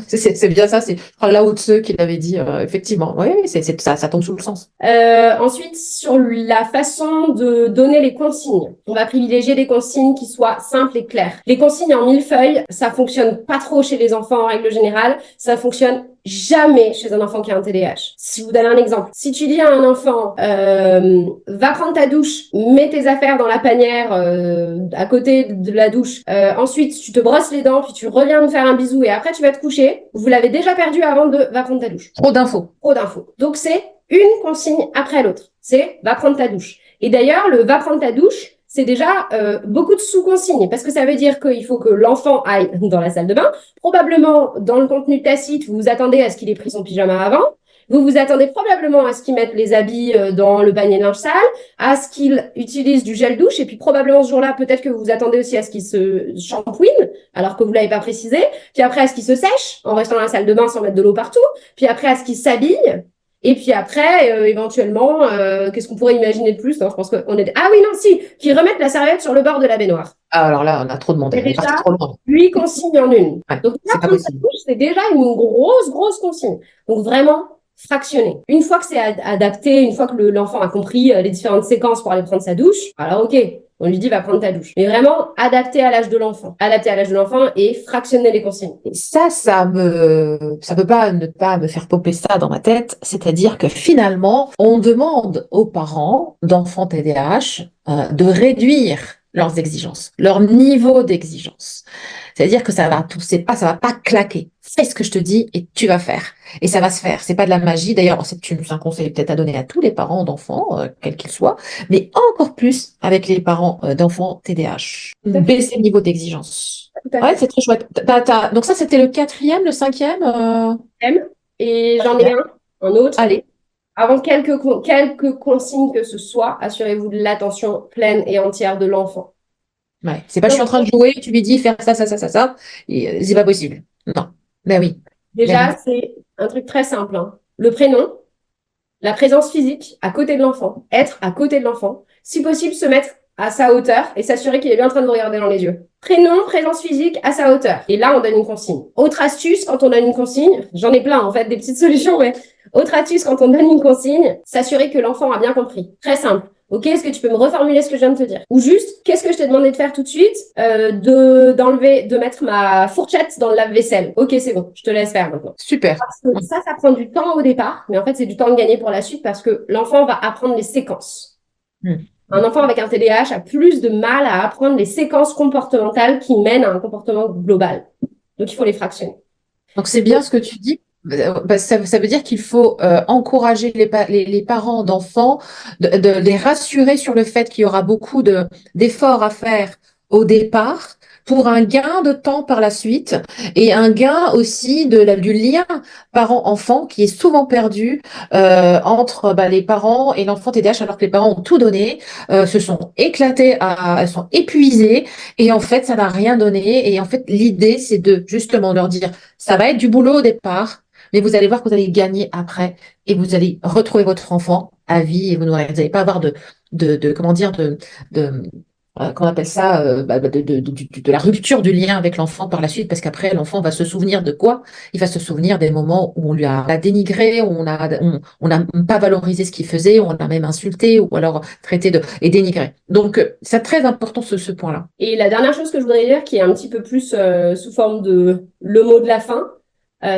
c'est bien ça. C'est je crois Lao Tse qui l'avait dit. Effectivement, oui, oui, ça tombe sous le sens.
Ensuite, sur la façon de donner les consignes, on va privilégier des consignes qui soient simples et claires. Les consignes en millefeuille, ça fonctionne pas trop chez les enfants en règle générale. Ça fonctionne jamais chez un enfant qui a un TDAH. Si je vous donne un exemple, si tu dis à un enfant, va prendre ta douche, mets tes affaires dans la panière à côté de la douche, ensuite tu te brosses les dents, puis tu reviens me faire un bisou et après tu vas te coucher, vous l'avez déjà perdu avant de va prendre ta douche.
Trop d'infos.
Trop d'infos. Donc c'est une consigne après l'autre. C'est va prendre ta douche. Et d'ailleurs, le va prendre ta douche, c'est déjà beaucoup de sous-consignes parce que ça veut dire qu'il faut que l'enfant aille dans la salle de bain. Probablement, dans le contenu tacite, vous vous attendez à ce qu'il ait pris son pyjama avant. Vous vous attendez probablement à ce qu'il mette les habits dans le panier de linge sale, à ce qu'il utilise du gel douche, et puis probablement ce jour-là, peut-être que vous vous attendez aussi à ce qu'il se shampooine, alors que vous l'avez pas précisé, puis après à ce qu'il se sèche, en restant dans la salle de bain sans mettre de l'eau partout, puis après à ce qu'il s'habille, et puis après, éventuellement, qu'est-ce qu'on pourrait imaginer de plus? Non, je pense qu'on est... Ah oui, non, si, qu'ils remettent la serviette sur le bord de la baignoire.
Ah, alors là, on a trop
Et
demandé. On est parti
déjà,
trop loin.
8 consignes en une.
Ouais,
Donc, là,
c'est pas
prendre sa
possible.
douche, c'est déjà une grosse consigne. Donc, vraiment, fractionner. Une fois que c'est adapté, une fois que l'enfant a compris les différentes séquences pour aller prendre sa douche, alors ok, on lui dit va prendre ta douche. Mais vraiment, adapté à l'âge de l'enfant. Adapté à l'âge de l'enfant et fractionner les consignes.
Et ça peut pas ne pas me faire popper ça dans ma tête. C'est-à-dire que finalement, on demande aux parents d'enfants TDAH de réduire leurs exigences, leur niveau d'exigence. C'est-à-dire que ça va pousser pas, ça va pas claquer. Fais ce que je te dis et tu vas faire. Et ça va se faire. C'est pas de la magie. D'ailleurs, c'est un conseil peut-être à donner à tous les parents d'enfants, quels qu'ils soient, mais encore plus avec les parents d'enfants TDAH.
Tout à fait.
Baisser le niveau d'exigence.
Tout à
Ouais,
fait.
c'est très chouette. Donc ça, c'était le quatrième, le cinquième.
Et j'en ai
Quatrième.
un autre.
Allez.
Avant quelques consignes que ce soit, assurez-vous de l'attention pleine et entière de l'enfant.
Ouais. C'est pas je suis en train de jouer, tu lui dis faire ça, ça, ça, ça, ça, et c'est pas possible. Non. Ben oui. Ben
Déjà,
oui.
c'est un truc très simple, hein. Le prénom, la présence physique à côté de l'enfant, être à côté de l'enfant, si possible se mettre à sa hauteur et s'assurer qu'il est bien en train de vous regarder dans les yeux. Prénom, présence physique à sa hauteur. Et là, on donne une consigne. Autre astuce, quand on donne une consigne, j'en ai plein en fait, des petites solutions, mais autre astuce, quand on donne une consigne, s'assurer que l'enfant a bien compris. Très simple. Ok, est-ce que tu peux me reformuler ce que je viens de te dire? Ou juste, qu'est-ce que je t'ai demandé de faire tout de suite? De mettre ma fourchette dans le lave-vaisselle. Ok, c'est bon, je te laisse faire maintenant.
Super.
Parce que ça prend du temps au départ, mais en fait, c'est du temps de gagner pour la suite parce que l'enfant va apprendre les séquences.
Hmm.
Un enfant avec un TDAH a plus de mal à apprendre les séquences comportementales qui mènent à un comportement global. Donc, il faut les fractionner.
Donc c'est bien ce que tu dis. Ça veut dire qu'il faut encourager les parents d'enfants, de les rassurer sur le fait qu'il y aura beaucoup d'efforts à faire au départ pour un gain de temps par la suite et un gain aussi du lien parent-enfant qui est souvent perdu entre les parents et l'enfant TDAH alors que les parents ont tout donné, se sont éclatés, sont épuisés et en fait ça n'a rien donné et en fait l'idée c'est de justement leur dire ça va être du boulot au départ, mais vous allez voir que vous allez gagner après et vous allez retrouver votre enfant à vie et vous n'allez pas avoir comment dire, de qu'on appelle ça, de la rupture du lien avec l'enfant par la suite, parce qu'après, l'enfant va se souvenir de quoi? Il va se souvenir des moments où on l'a dénigré, où on n'a pas valorisé ce qu'il faisait, où on l'a même insulté, ou alors et dénigré. Donc, c'est très important ce point-là.
Et la dernière chose que je voudrais dire, qui est un petit peu plus sous forme de le mot de la fin,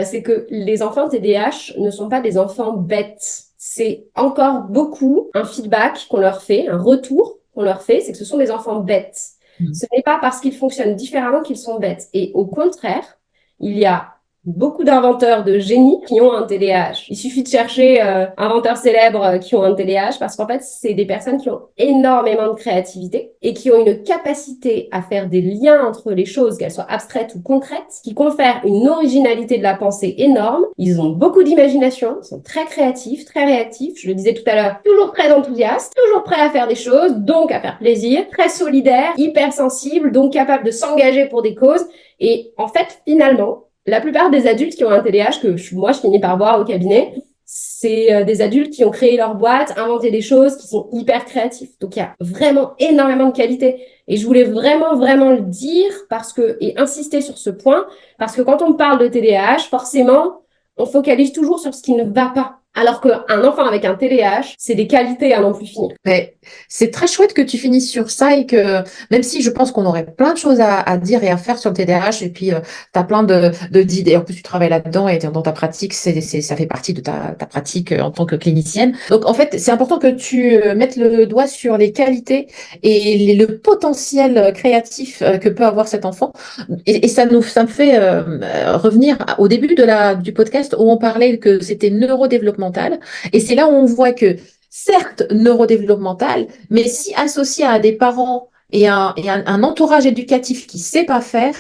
c'est que les enfants TDAH ne sont pas des enfants bêtes. C'est encore beaucoup un feedback qu'on leur fait, un retour qu'on leur fait, c'est que ce sont des enfants bêtes. Ce n'est pas parce qu'ils fonctionnent différemment qu'ils sont bêtes. Et au contraire, il y a beaucoup d'inventeurs de génie qui ont un TDAH. Il suffit de chercher inventeurs célèbres qui ont un TDAH parce qu'en fait, c'est des personnes qui ont énormément de créativité et qui ont une capacité à faire des liens entre les choses, qu'elles soient abstraites ou concrètes, qui confèrent une originalité de la pensée énorme. Ils ont beaucoup d'imagination, ils sont très créatifs, très réactifs. Je le disais tout à l'heure, toujours très enthousiastes, toujours prêts à faire des choses, donc à faire plaisir, très solidaires, hypersensibles, donc capables de s'engager pour des causes. Et en fait, finalement, la plupart des adultes qui ont un TDAH moi je finis par voir au cabinet, c'est des adultes qui ont créé leur boîte, inventé des choses, qui sont hyper créatifs. Donc il y a vraiment énormément de qualité. Et je voulais vraiment le dire et insister sur ce point, parce que quand on parle de TDAH, forcément, on focalise toujours sur ce qui ne va pas. Alors qu'un enfant avec un TDAH, c'est des qualités à n'en plus finir.
Mais c'est très chouette que tu finisses sur ça et que même si je pense qu'on aurait plein de choses à dire et à faire sur le TDAH et puis tu as plein d'idées. En plus, tu travailles là-dedans et dans ta pratique, ça fait partie de ta pratique en tant que clinicienne. Donc, en fait, c'est important que tu mettes le doigt sur les qualités et le potentiel créatif que peut avoir cet enfant. Et ça me fait revenir au début du podcast où on parlait que c'était neurodéveloppemental. Et c'est là où on voit que certes neurodéveloppemental, mais si associé à des parents et un entourage éducatif qui sait pas faire,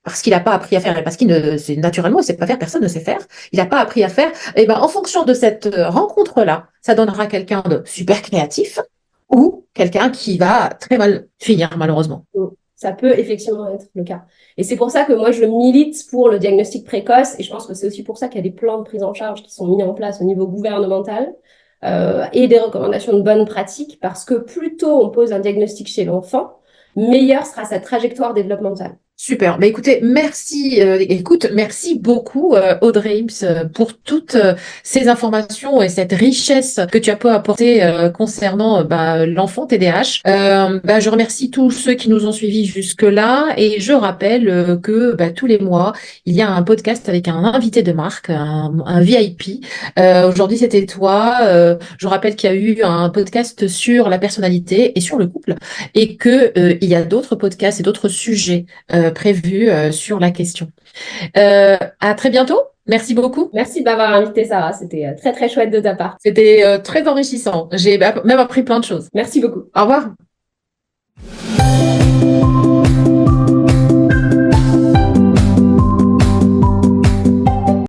parce qu'il n'a pas appris à faire, et parce qu'il ne, c'est naturellement, il sait pas faire, personne ne sait faire, il n'a pas appris à faire, et ben, en fonction de cette rencontre-là, ça donnera quelqu'un de super créatif ou quelqu'un qui va très mal finir, malheureusement.
Ça peut effectivement être le cas. Et c'est pour ça que moi, je milite pour le diagnostic précoce. Et je pense que c'est aussi pour ça qu'il y a des plans de prise en charge qui sont mis en place au niveau gouvernemental et des recommandations de bonnes pratiques. Parce que plus tôt on pose un diagnostic chez l'enfant, meilleure sera sa trajectoire développementale.
Super. Mais écoutez, merci beaucoup, Audrey Ims, pour toutes ces informations et cette richesse que tu as pu apporter concernant l'enfant TDAH. Je remercie tous ceux qui nous ont suivis jusque-là et je rappelle que tous les mois, il y a un podcast avec un invité de marque, un VIP. Aujourd'hui, c'était toi. Je rappelle qu'il y a eu un podcast sur la personnalité et sur le couple et que il y a d'autres podcasts et d'autres sujets prévu sur la question. À très bientôt. Merci beaucoup.
Merci de m'avoir invité, Sarah. C'était très, très chouette de ta part.
C'était très enrichissant. J'ai même appris plein de choses.
Merci beaucoup.
Au revoir.